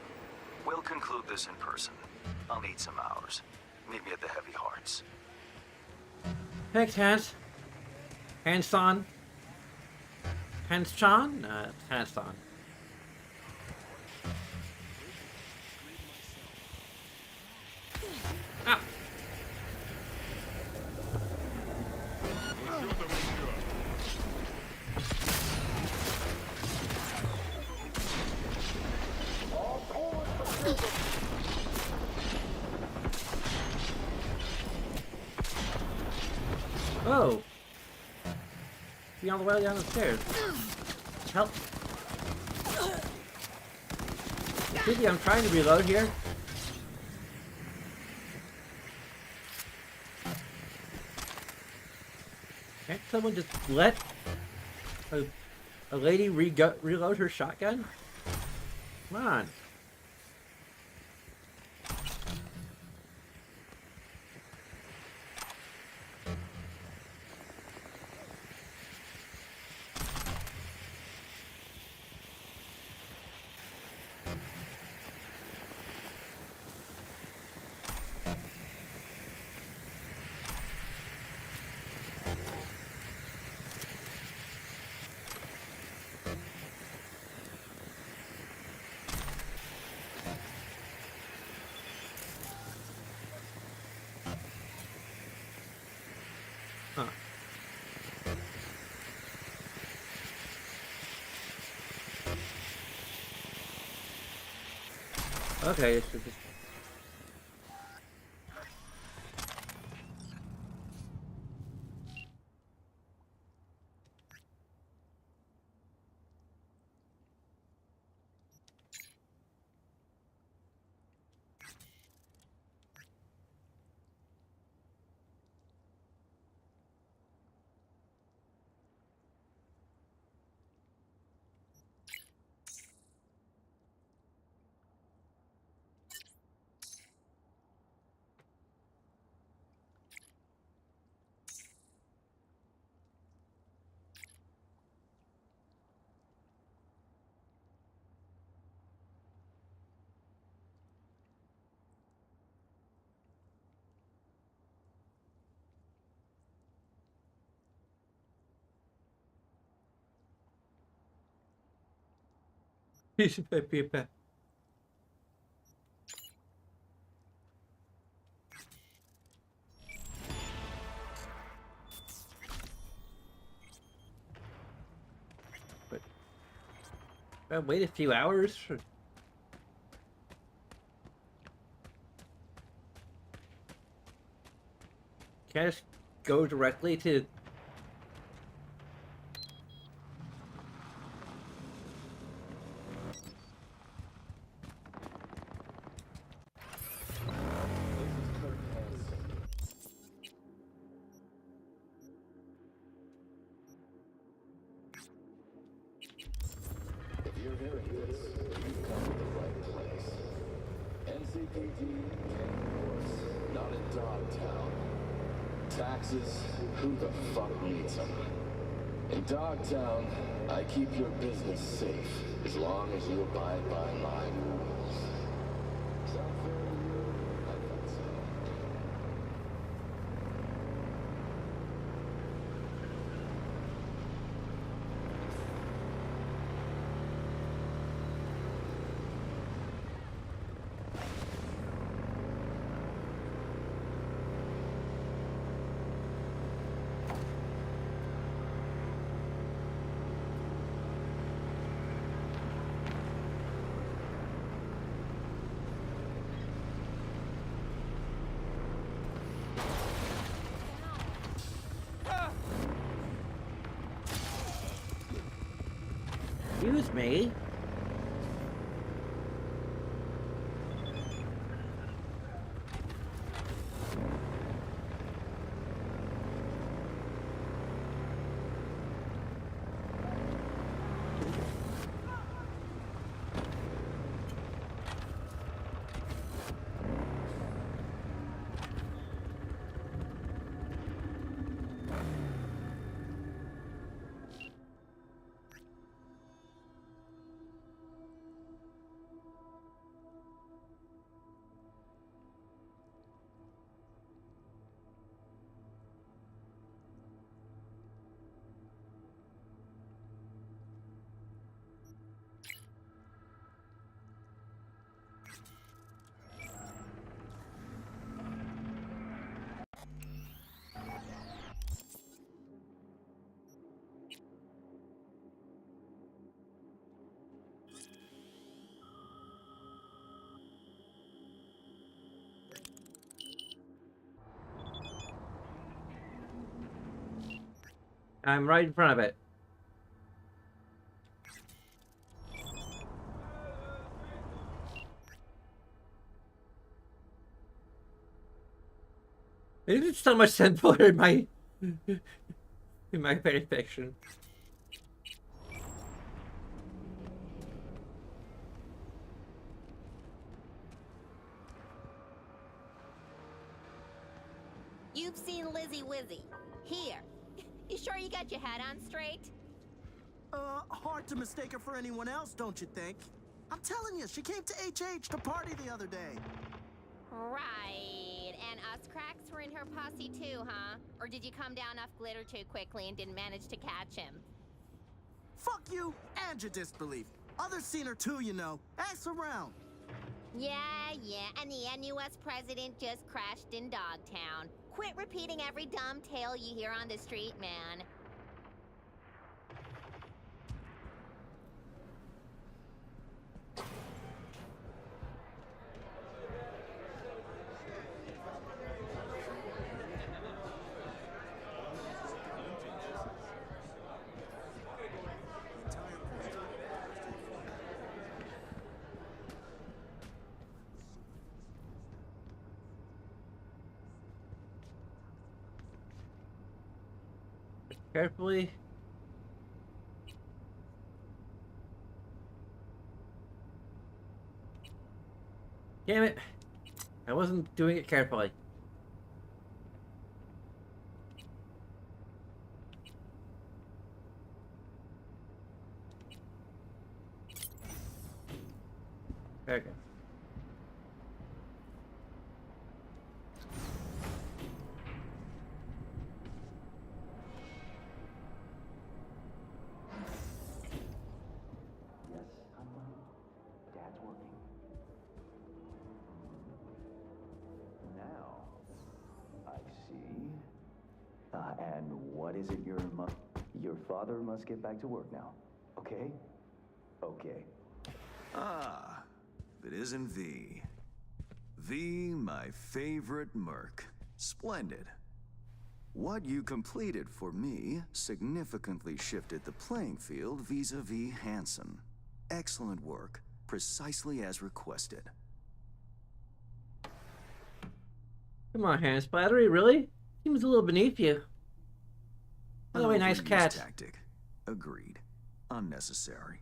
We'll conclude this in person. I'll need some hours. Meet me at the Heavy Hearts. Thanks, Hans. Hanson. Hans-chan? Hanson. Ah. Oh. Be on the way down the stairs. Help. Vivienne, I'm trying to reload here. Can't someone just let a lady reload her shotgun? Come on. Okay, so just... Piece of paper. Wait a few hours? Can I just go directly to... If you're hearing this, you've come to the right place. NCPD and force, not in Dogtown. Taxes, who the fuck needs them? In Dogtown, I keep your business safe as long as you abide by my rules. Sound fair to you? I thought so. Excuse me? I'm right in front of it. It's so much simpler in my fiction. You've seen Lizzie Wizzy. Here. You sure you got your head on straight? Hard to mistake her for anyone else, don't you think? I'm telling you, she came to HH to party the other day. Right. And us cracks were in her posse too, huh? Or did you come down off glitter too quickly and didn't manage to catch him? Fuck you and your disbelief. Others seen her too, you know. Ask around. Yeah, and the NUS president just crashed in Dogtown. Quit repeating every dumb tale you hear on the street, man. Carefully. Damn it. I wasn't doing it carefully. There we go. Yes, honey. Dad's working. Now, I see. And what is it your father must get back to work now, okay? Okay. Ah, if it isn't V. V, my favorite merc. Splendid. What you completed for me significantly shifted the playing field vis-a-vis Hansen. Excellent work, precisely as requested. Come on, hand splattery, really? Seems a little beneath you. By the way, nice Overused cat. Tactic. Agreed. Unnecessary.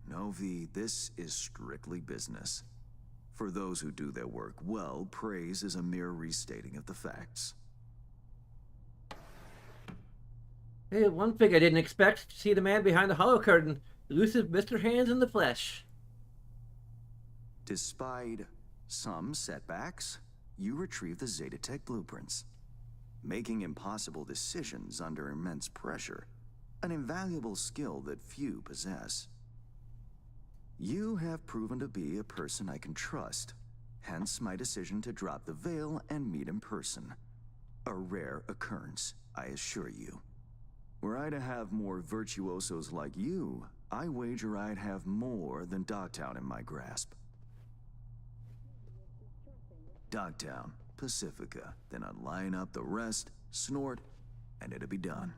No, V, this is strictly business. For those who do their work well, praise is a mere restating of the facts. Hey, one thing I didn't expect to see the man behind the hollow curtain, elusive Mr. Hands in the flesh. Despite some setbacks, you retrieve the Zetatech blueprints. Making impossible decisions under immense pressure, an invaluable skill that few possess. You have proven to be a person I can trust, hence my decision to drop the veil and meet in person. A rare occurrence, I assure you. Were I to have more virtuosos like you, I wager I'd have more than Dogtown in my grasp. Dogtown, Pacifica, then I'd line up the rest, snort, and it'd be done.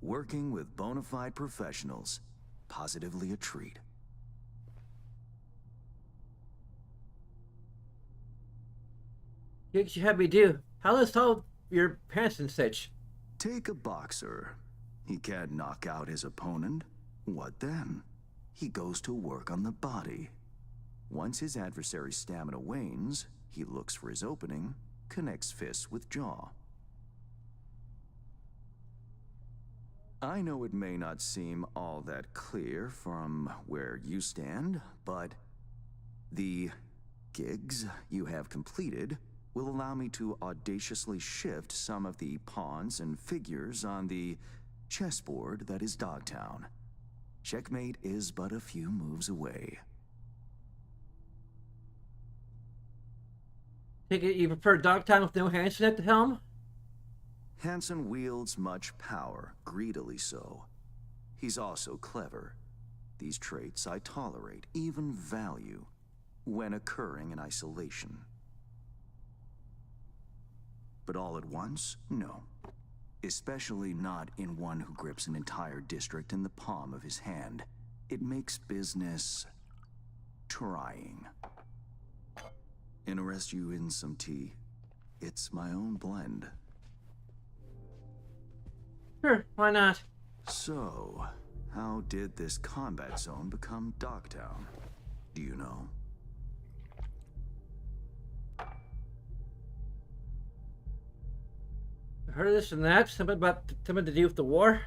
Working with bona fide professionals, positively a treat. What you have me do? How does solve your pants and such? Take a boxer. He can't knock out his opponent. What then? He goes to work on the body. Once his adversary's stamina wanes, he looks for his opening, connects fists with jaw. I know it may not seem all that clear from where you stand, but the gigs you have completed will allow me to audaciously shift some of the pawns and figures on the chessboard that is Dogtown. Checkmate is but a few moves away. Think you prefer Dogtown with no Hansen at the helm? Hansen wields much power, greedily so. He's also clever. These traits I tolerate, even value, when occurring in isolation. But all at once? No. Especially not in one who grips an entire district in the palm of his hand. It makes business trying. Interest you in some tea? It's my own blend. Sure, why not? So, how did this combat zone become Dogtown? Do you know? I heard of this and that. Something to do with the war?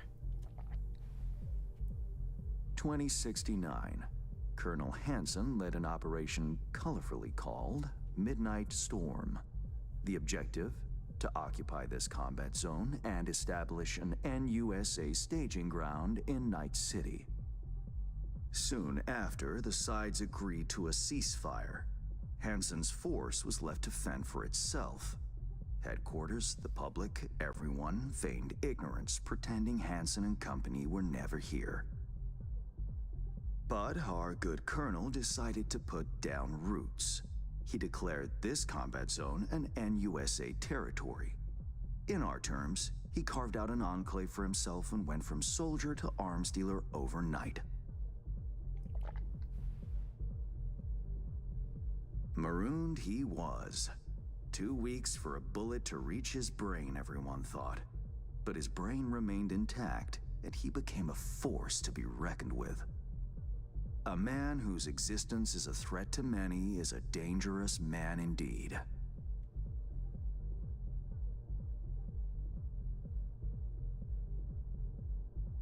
2069. Colonel Hansen led an operation colorfully called Midnight Storm. The objective? To occupy this combat zone and establish an NUSA staging ground in Night City. Soon after, the sides agreed to a ceasefire. Hansen's force was left to fend for itself. Headquarters, the public, everyone feigned ignorance, pretending Hansen and company were never here. But our good colonel decided to put down roots. He declared this combat zone an NUSA territory. In our terms, he carved out an enclave for himself and went from soldier to arms dealer overnight. Marooned he was. 2 weeks for a bullet to reach his brain, everyone thought. But his brain remained intact, and he became a force to be reckoned with. A man whose existence is a threat to many is a dangerous man indeed.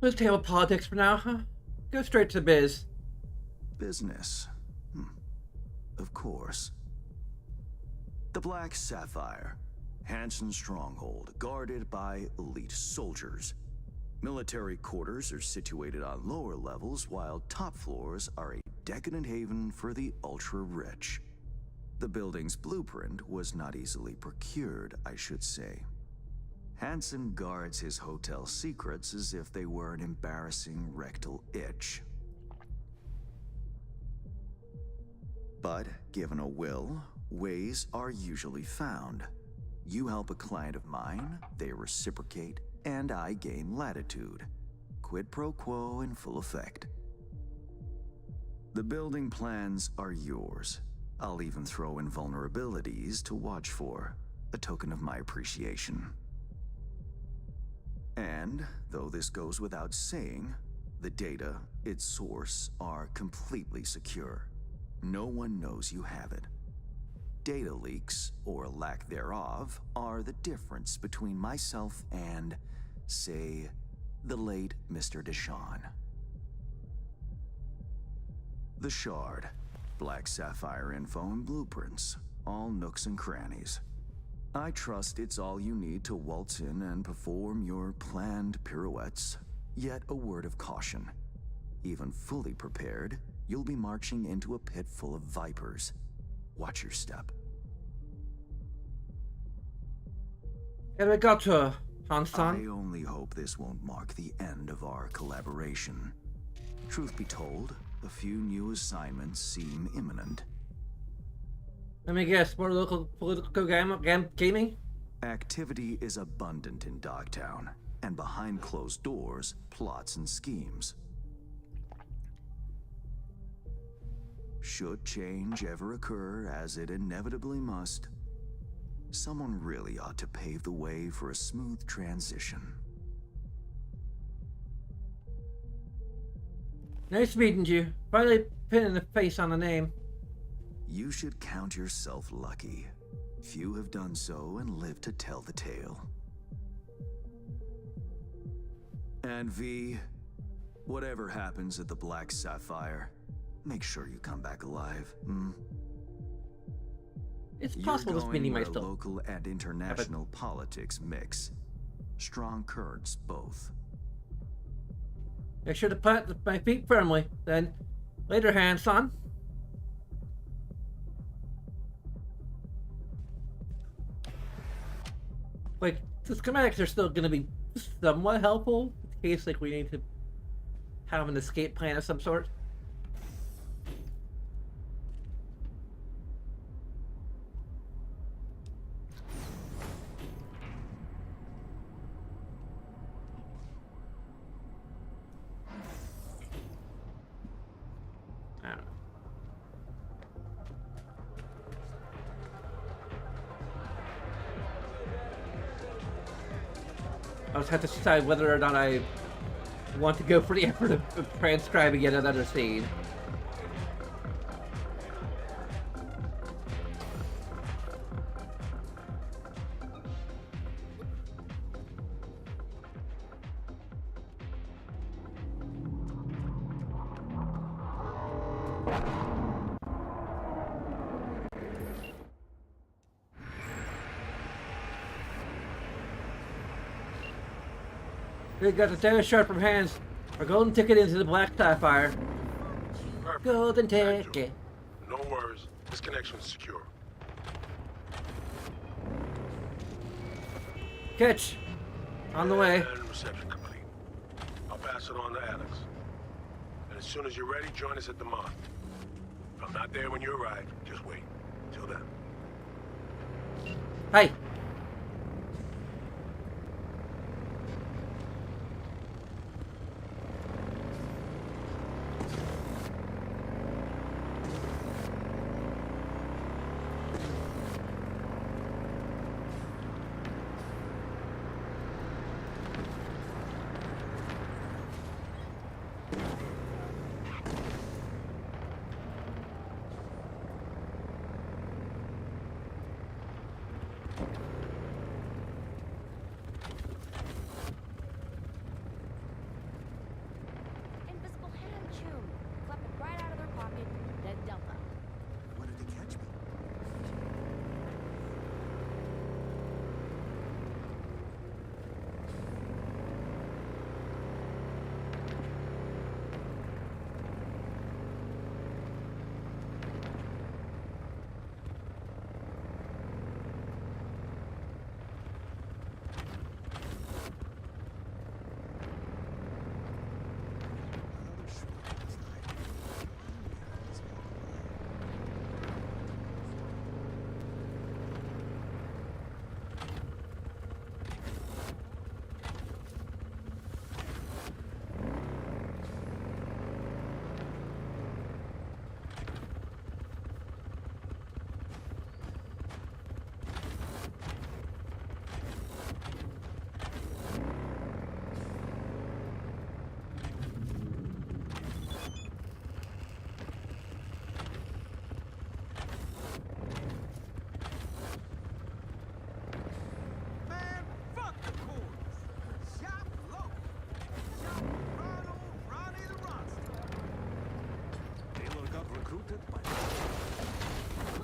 Let's table politics for now, huh? Go straight to biz. Business. Of course. The Black Sapphire. Hansen's stronghold, guarded by elite soldiers. Military quarters are situated on lower levels, while top floors are a decadent haven for the ultra-rich. The building's blueprint was not easily procured, I should say. Hansen guards his hotel secrets as if they were an embarrassing rectal itch. But given a will, ways are usually found. You help a client of mine, they reciprocate, and I gain latitude. Quid pro quo in full effect. The building plans are yours. I'll even throw in vulnerabilities to watch for, a token of my appreciation. And, though this goes without saying, the data, its source, are completely secure. No one knows you have it. Data leaks, or lack thereof, are the difference between myself and, say, the late Mr. Deshawn. The Shard. Black Sapphire info and blueprints. All nooks and crannies. I trust it's all you need to waltz in and perform your planned pirouettes. Yet a word of caution. Even fully prepared, you'll be marching into a pit full of vipers. Watch your step. And we got to Han-san. I only hope this won't mark the end of our collaboration. Truth be told, a few new assignments seem imminent. Let me guess, more local political gaming? Activity is abundant in Dogtown, and behind closed doors, plots and schemes. Should change ever occur, as it inevitably must, someone really ought to pave the way for a smooth transition. Nice meeting you. Finally pinning the face on the name. You should count yourself lucky. Few have done so and lived to tell the tale. And V, whatever happens at the Black Sapphire, make sure you come back alive, It's possible this meeting might still. Local and international politics mix. Strong currents, both. Make sure to plant my feet firmly. Then, later, Han-san. Like, the schematics are still going to be somewhat helpful in case, like, we need to have an escape plan of some sort. I just have to decide whether or not I want to go for the effort of transcribing yet another scene. We got the tennis shirt from Hans. Our golden ticket into the Black Sapphire. Perfect. Golden ticket. No worries. This connection is secure. Catch. On the way. And reception complete. I'll pass it on to Alex. And as soon as you're ready, join us at the mine. If I'm not there when you arrive, just wait. Till then. Hi.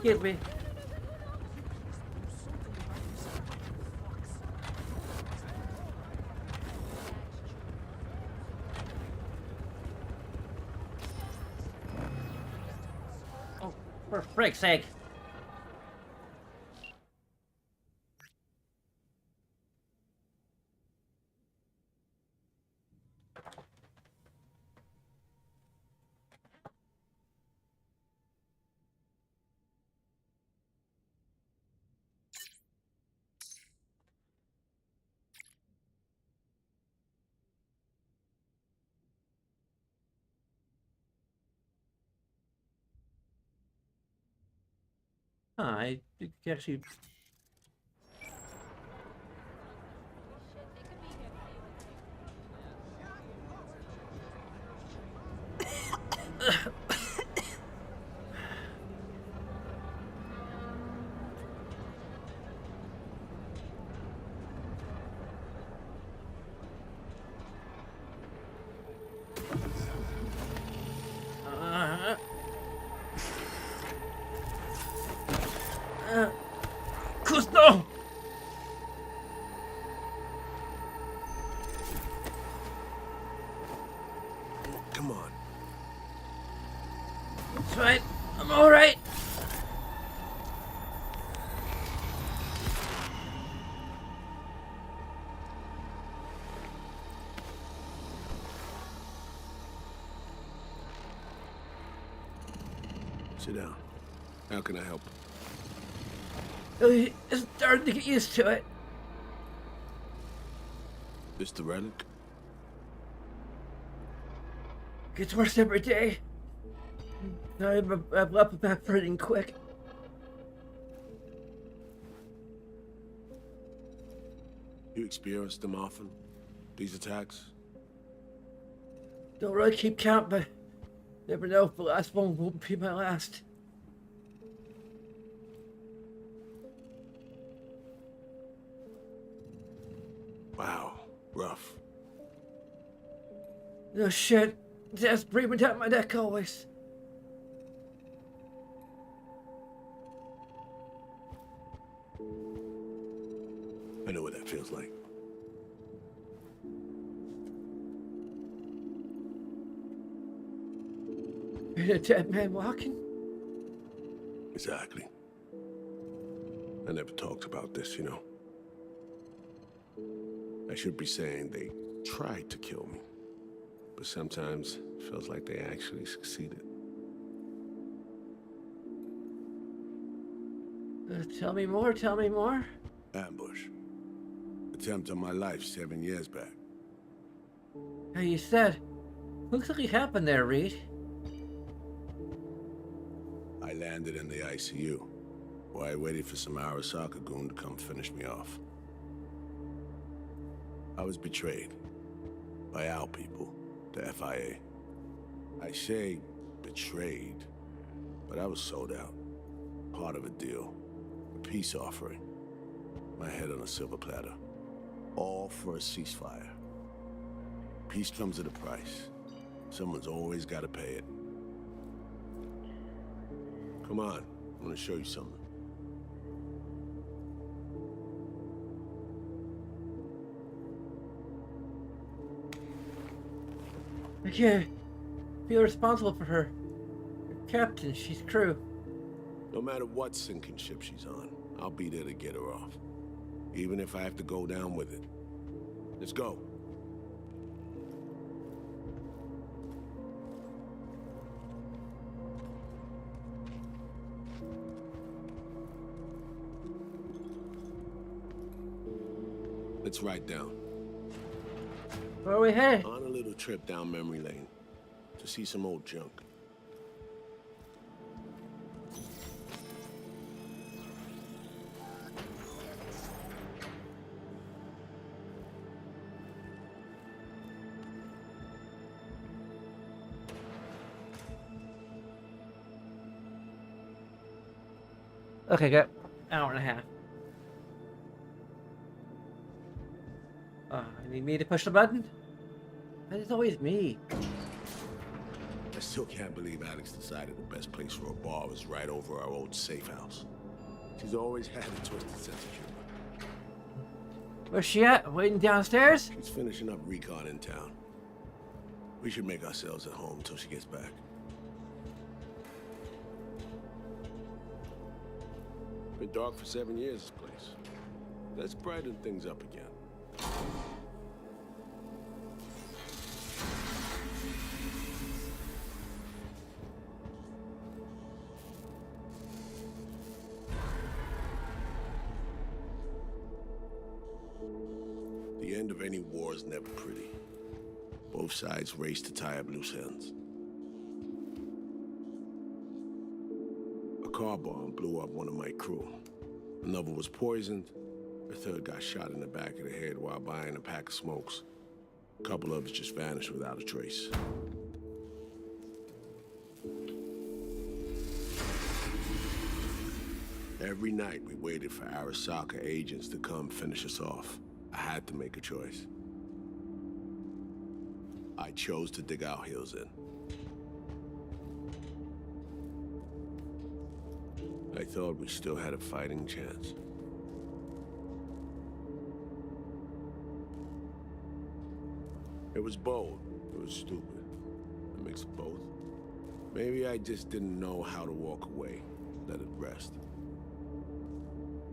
Excuse me. Oh, for frick's sake. I actually. Cousteau! Come on. That's right. I'm alright. Sit down. How can I help? It's starting to get used to it. This the relic? Gets worse every day. I'm up and back pretty quick. You experience them often? These attacks? Don't really keep count, but never know if the last one won't be my last. Wow, rough. No shit. Death's breathing down my neck always. I know what that feels like. You're a dead man walking? Exactly. I never talked about this, you know. I should be saying they tried to kill me, but sometimes it feels like they actually succeeded. Tell me more, tell me more. Ambush. Attempt on my life 7 years back. How you said. Looks like it happened there, Reed. I landed in the ICU, where I waited for some Arasaka goon to come finish me off. I was betrayed by our people, the FIA. I say betrayed, but I was sold out. Part of a deal, a peace offering. My head on a silver platter. All for a ceasefire. Peace comes at a price. Someone's always got to pay it. Come on, I want to show you something. I can't feel responsible for her. Her captain, she's crew. No matter what sinking ship she's on, I'll be there to get her off. Even if I have to go down with it. Let's go. Let's ride down. Where are we headed? On a little trip down memory lane to see some old junk. Okay, got an hour and a half. You need me to push the button? But it's always me. I still can't believe Alex decided the best place for a bar was right over our old safe house. She's always had a twisted sense of humor. Where's she at? Waiting downstairs? She's finishing up recon in town. We should make ourselves at home until she gets back. Been dark for 7 years, this place. Let's brighten things up again. The end of any war is never pretty. Both sides race to tie up loose ends. A car bomb blew up one of my crew. Another was poisoned. A third got shot in the back of the head while buying a pack of smokes. A couple others just vanished without a trace. Every night we waited for Arasaka agents to come finish us off. I had to make a choice. I chose to dig our heels in. I thought we still had a fighting chance. It was bold. It was stupid. A mix of both. Maybe I just didn't know how to walk away, let it rest.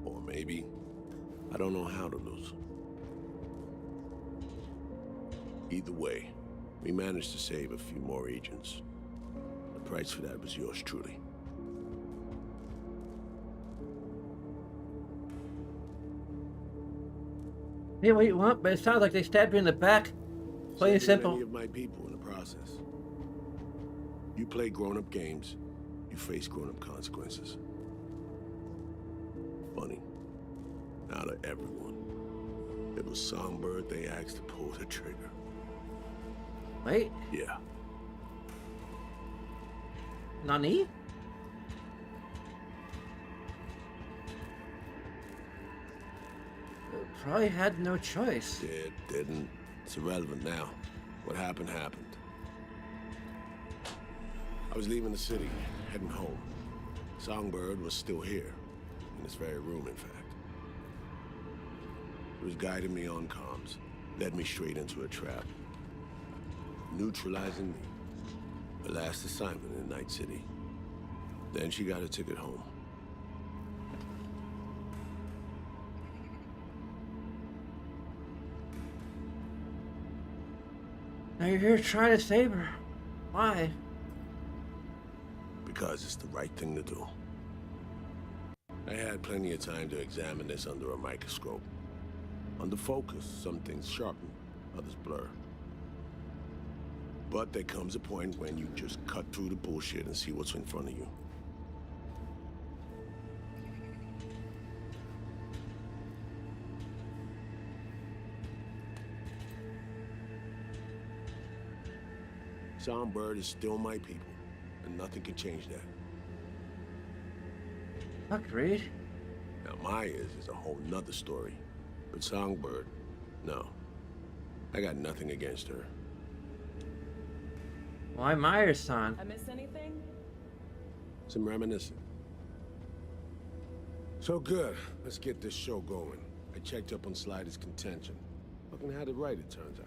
Or maybe I don't know how to lose. Either way, we managed to save a few more agents. The price for that was yours truly. Hey, what you want? But it sounds like they stabbed you in the back. Plain and simple. Many of my people in the process. You play grown-up games, you face grown-up consequences. Funny. Out of everyone, it was Songbird they asked to pull the trigger. Wait? Yeah. Nani? Probably had no choice. It didn't. It's irrelevant now. What happened, happened. I was leaving the city, heading home. Songbird was still here, in this very room, in fact. He was guiding me on comms, led me straight into a trap. Neutralizing me. Her last assignment in Night City. Then she got a ticket home. Now you're here trying to save her. Why? Because it's the right thing to do. I had plenty of time to examine this under a microscope. Under focus, some things sharpen, others blur. But there comes a point when you just cut through the bullshit and see what's in front of you. Songbird is still my people, and nothing can change that. Agreed. Now Myers is a whole nother story, but Songbird, no. I got nothing against her. Why Myers-san? I miss anything? Some reminiscing. So good, let's get this show going. I checked up on Slider's contention. Fucking had it right, it turns out.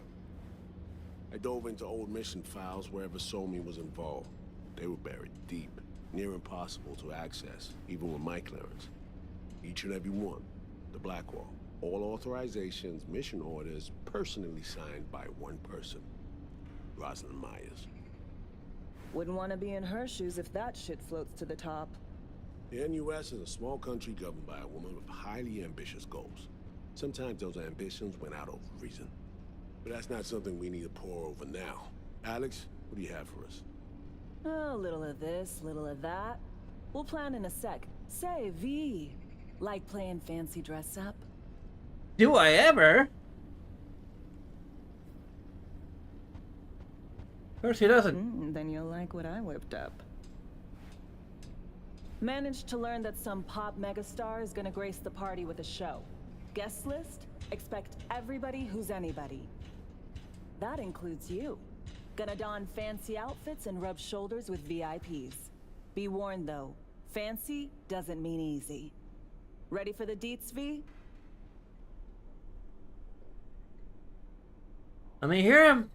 I dove into old mission files wherever Somi was involved. They were buried deep, near impossible to access, even with my clearance. Each and every one, the Blackwall. All authorizations, mission orders, personally signed by one person, Rosalind Myers. Wouldn't want to be in her shoes if that shit floats to the top. The NUS is a small country governed by a woman with highly ambitious goals. Sometimes those ambitions went out of reason. But that's not something we need to pour over now. Alex, what do you have for us? A little of this, little of that. We'll plan in a sec. Say, V, like playing fancy dress up? Do I ever? Of course he doesn't. Then you'll like what I whipped up. Managed to learn that some pop megastar is gonna grace the party with a show. Guest list? Expect everybody who's anybody. That includes you. Gonna don fancy outfits and rub shoulders with VIPs. Be warned though, fancy doesn't mean easy. Ready for the deets, V? Let me hear him.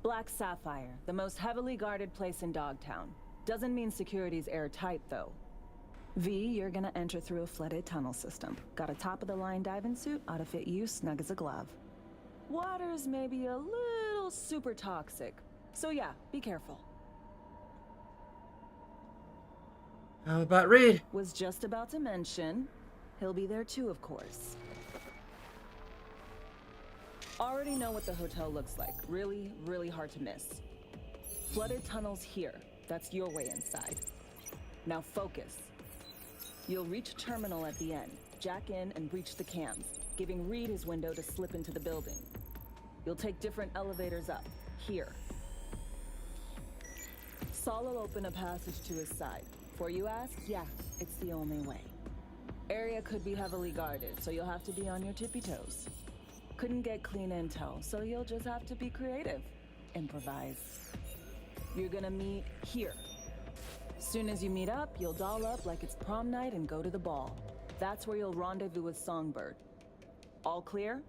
Black Sapphire, the most heavily guarded place in Dogtown. Doesn't mean security's airtight though. V, you're gonna enter through a flooded tunnel system. Got a top-of-the-line diving suit, ought to fit you snug as a glove. Water's maybe a little super toxic, so yeah, be careful. How about Reed? Was just about to mention, he'll be there too, of course. Already know what the hotel looks like. Really, really hard to miss. Flooded tunnels here. That's your way inside. Now focus. You'll reach a terminal at the end, jack in and reach the cams, giving Reed his window to slip into the building. You'll take different elevators up, here. Saul will open a passage to his side. Before you ask, yeah, it's the only way. Area could be heavily guarded, so you'll have to be on your tippy toes. Couldn't get clean intel, so you'll just have to be creative. Improvise. You're gonna meet here. Soon as you meet up, you'll doll up like it's prom night and go to the ball. That's where you'll rendezvous with Songbird. All clear?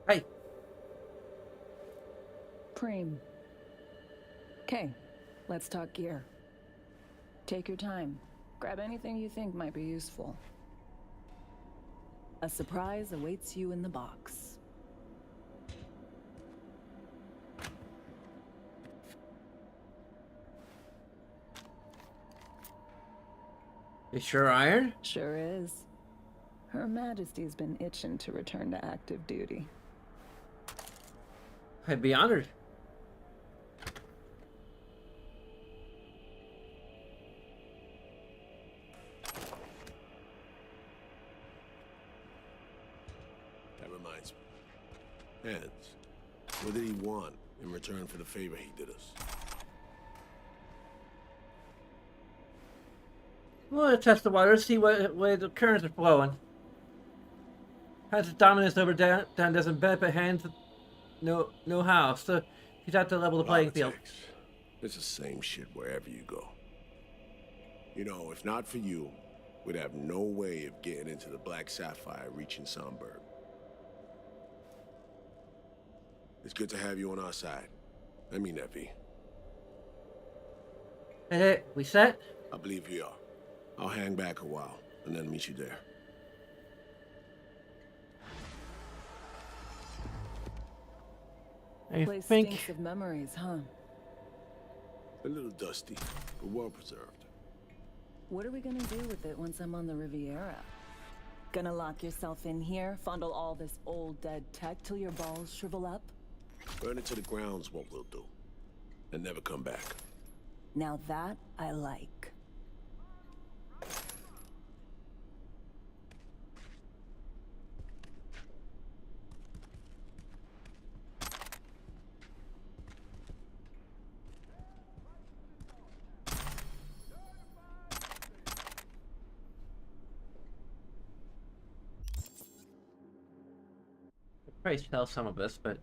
Hey. Preem. Okay, let's talk gear. Take your time. Grab anything you think might be useful. A surprise awaits you in the box. You sure iron? Sure is. Her Majesty's been itching to return to active duty. I'd be honored. That reminds me. Hands. What did he want in return for the favor he did us? We'll test the water, see what way the currents are flowing. Has dominance over down doesn't benefit hands, no how. So he's out to level the playing field. It's the same shit wherever you go. You know, if not for you, we'd have no way of getting into the Black Sapphire reaching Songbird. It's good to have you on our side. I mean that, V. Hey, we set? I believe we are. I'll hang back a while, and then meet you there. Place stinks of memories, huh? A little dusty, but well preserved. What are we gonna do with it once I'm on the Riviera? Gonna lock yourself in here, fondle all this old dead tech till your balls shrivel up? Burn it to the ground's what we'll do. And never come back. Now that I like. Probably tell some of this, but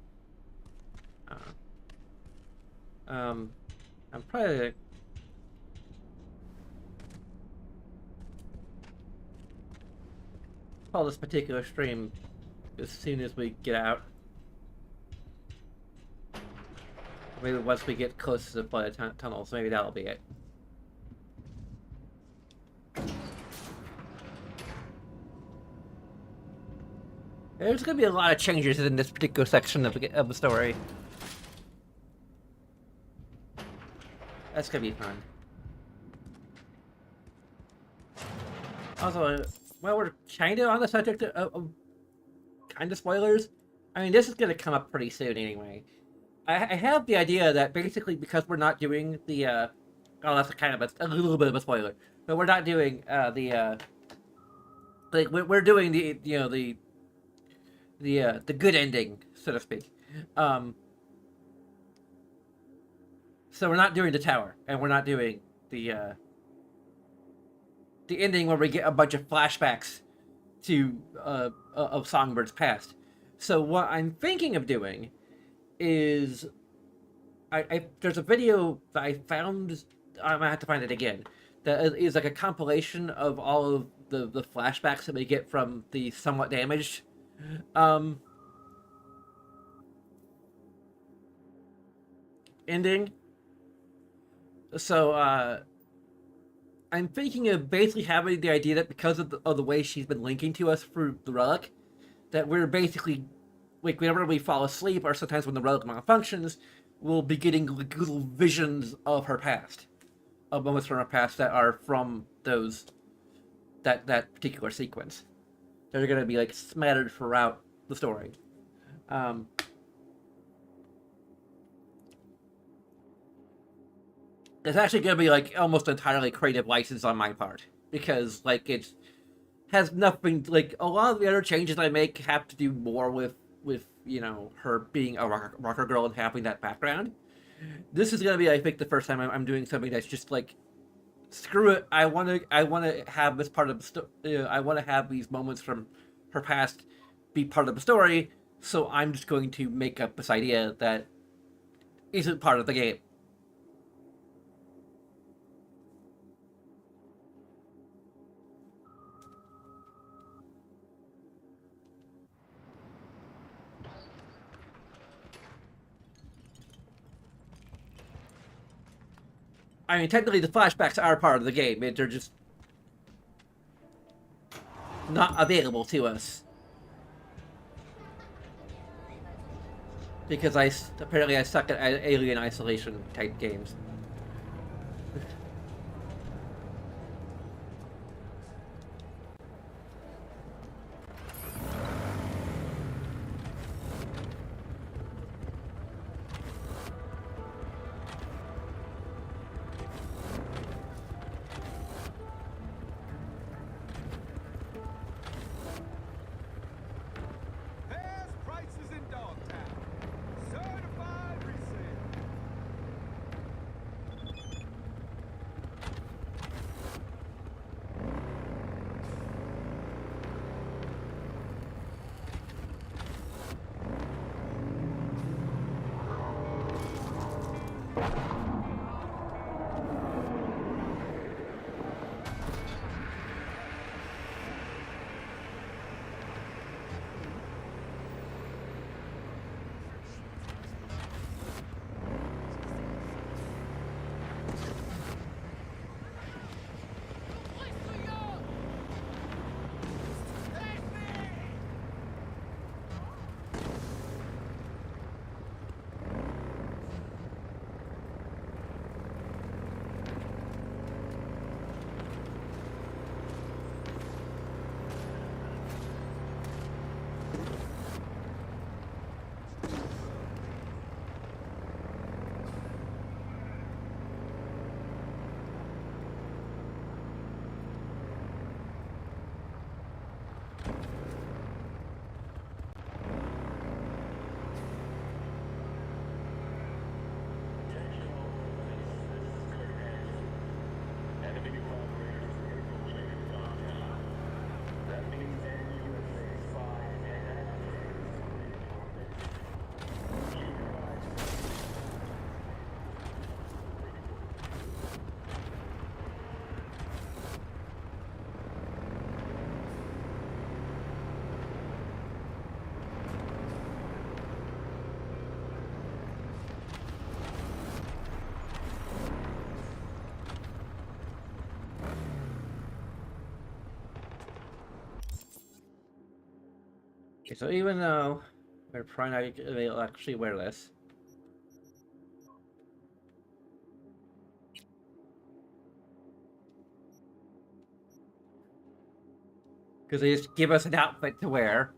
I'm probably call this particular stream as soon as we get out. Maybe once we get close to the flooded tunnels, maybe that'll be it. There's going to be a lot of changes in this particular section of the story. That's going to be fun. Also, while we're kind of on the subject of kind of spoilers, I mean, this is going to come up pretty soon anyway. I have the idea that basically because we're not doing the, oh, that's kind of a little bit of a spoiler, but we're not doing like we're doing the, you know, the good ending, so to speak. So we're not doing the tower, and we're not doing the ending where we get a bunch of flashbacks to of Songbird's past. So what I'm thinking of doing is, there's a video that I found. I might have to find it again. That is like a compilation of all of the flashbacks that we get from the somewhat damaged ending. So I'm thinking of basically having the idea that because of the way she's been linking to us through the relic, that we're basically, like, whenever we fall asleep or sometimes when the relic malfunctions, we'll be getting like little visions of her past, of moments from her past that are from that particular sequence. They're going to be like smattered throughout the story. It's actually going to be like almost entirely creative license on my part, because like it has nothing, like a lot of the other changes I make have to do more with you know, her being a rocker girl and having that background. This is going to be, I think, the first time I'm doing something that's just like, screw it. I want to have this part of the I want to have these moments from her past be part of the story. So I'm just going to make up this idea that isn't part of the game. I mean, technically, the flashbacks are part of the game. They're just not available to us. Because apparently I suck at Alien Isolation type games. Okay, so even though we're probably not able to actually wear this, because they just give us an outfit to wear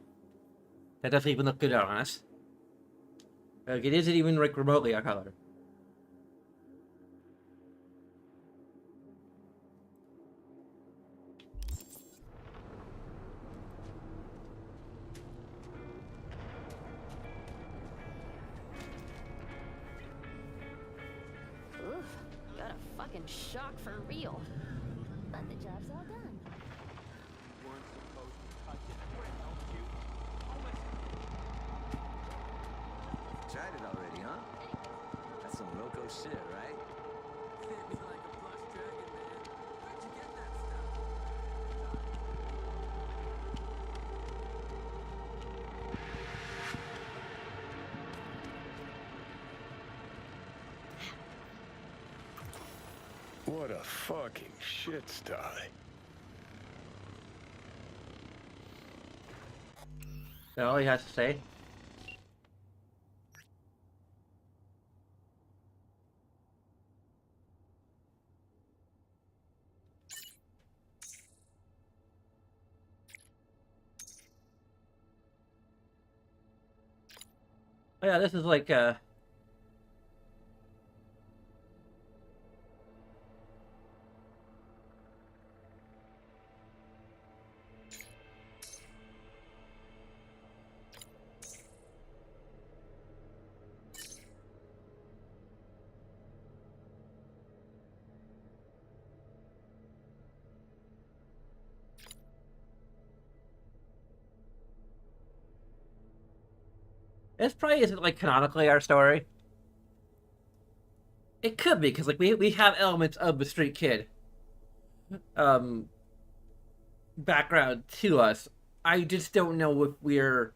that doesn't even look good on us. Like, it isn't even like remotely our color. Oof, got a fucking shock for real. But the job's all done. shit, right? Hit me like a plush dragon, man. Where'd you get that stuff? What a fucking shit sty. That's all he has to say. Oh, yeah, this is like this probably isn't like canonically our story. It could be, because like we have elements of the street kid background to us. I just don't know if we're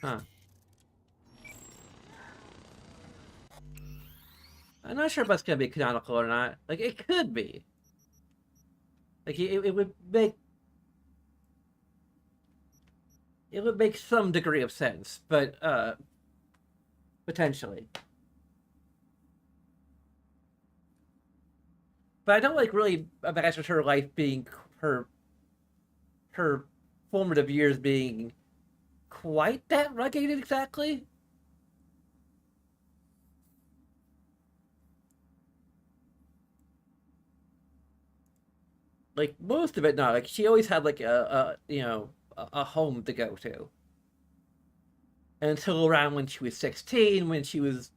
huh. I'm not sure if that's gonna be canonical or not. Like, it could be. Like, it would make some degree of sense, but potentially. But I don't like really imagine her life being her formative years being quite that rugged exactly. Like, most of it, not. Like, she always had like a home to go to. Until around when she was 16, when she was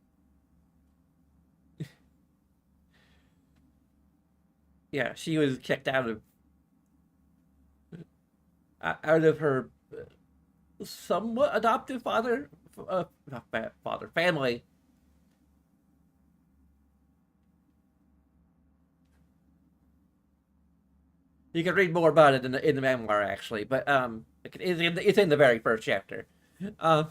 yeah, she was kicked out of her somewhat adoptive father, family. You can read more about it in the memoir, actually, but it's in the very first chapter. Um,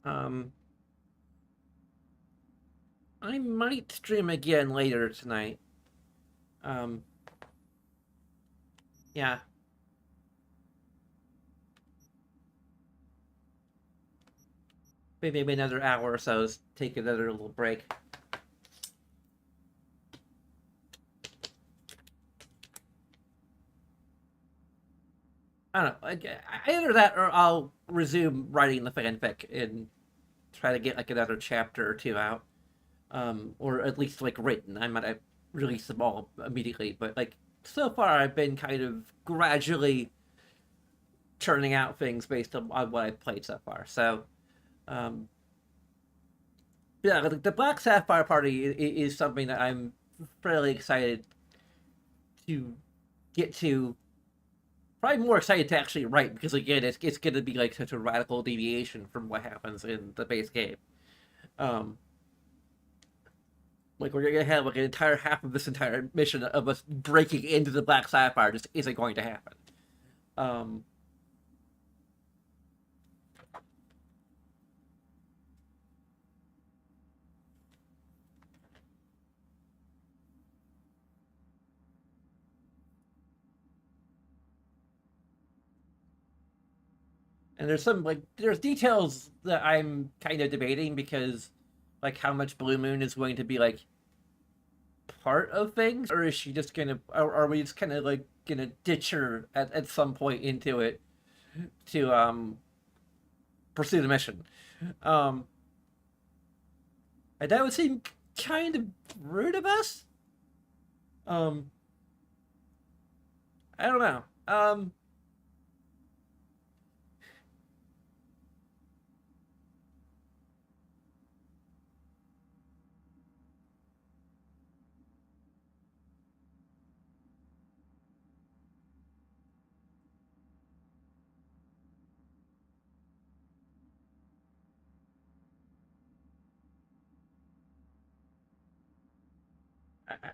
um, I might stream again later tonight. Yeah. Maybe another hour or so. Take another little break. I don't know. Either that, or I'll resume writing the fanfic and try to get like another chapter or two out, or at least like written. I might have released them all immediately, but like so far, I've been kind of gradually churning out things based on what I've played so far. So, yeah, the Black Sapphire Party is something that I'm fairly excited to get to. Probably more excited to actually write, because again, it's going to be like such a radical deviation from what happens in the base game. Like, we're gonna have like an entire half of this entire mission of us breaking into the Black Sapphire just isn't going to happen. And there's some, like, there's details that I'm kind of debating because, like, how much Blue Moon is going to be, like, part of things, or is she just gonna, or are we just kind of, like, gonna ditch her at some point into it to, pursue the mission? And that would seem kind of rude of us. I don't know.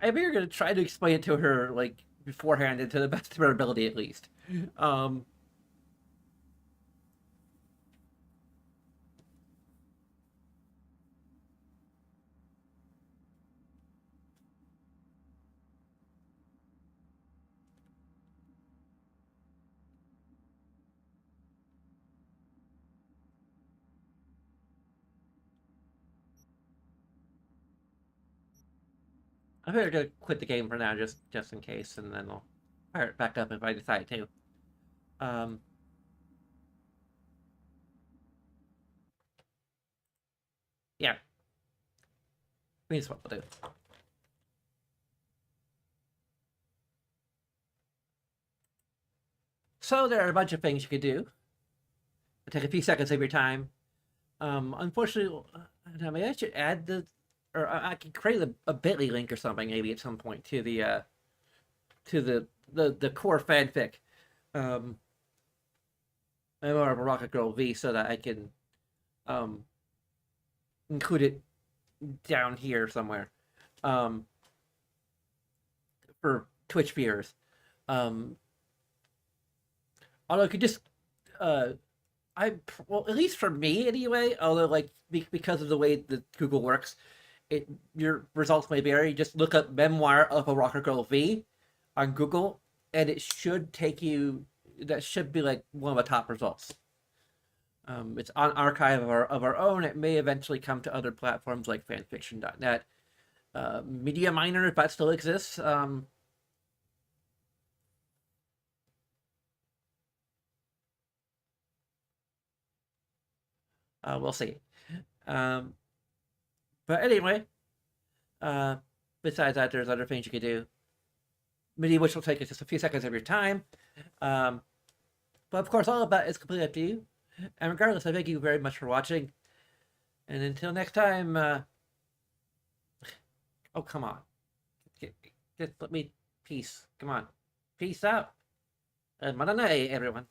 I think we're gonna try to explain it to her, like, beforehand and to the best of our ability, at least. Um, I think we're gonna quit the game for now, just in case, and then I'll fire it back up if I decide to. Um, yeah, that's what we'll do. So there are a bunch of things you could do. It'll take a few seconds of your time. Unfortunately, maybe I should add the, or I can create a Bitly link or something maybe at some point to the core fanfic, or a Rocket Girl V, so that I can include it down here somewhere, for Twitch viewers. Although I could just, well, at least for me anyway, although, like, because of the way that Google works, your results may vary. Just look up Memoir of a Rocker Girl V on Google, and it should take you, that should be, like, one of the top results. It's on archive of our own. It may eventually come to other platforms like fanfiction.net. Media Miner, if that still exists. We'll see. But anyway, besides that, there's other things you could do, many of which will take just a few seconds of your time. But of course, all of that is completely up to you. And regardless, I thank you very much for watching. And until next time, oh, come on. Just let me, peace. Come on. Peace out. And mananay, everyone.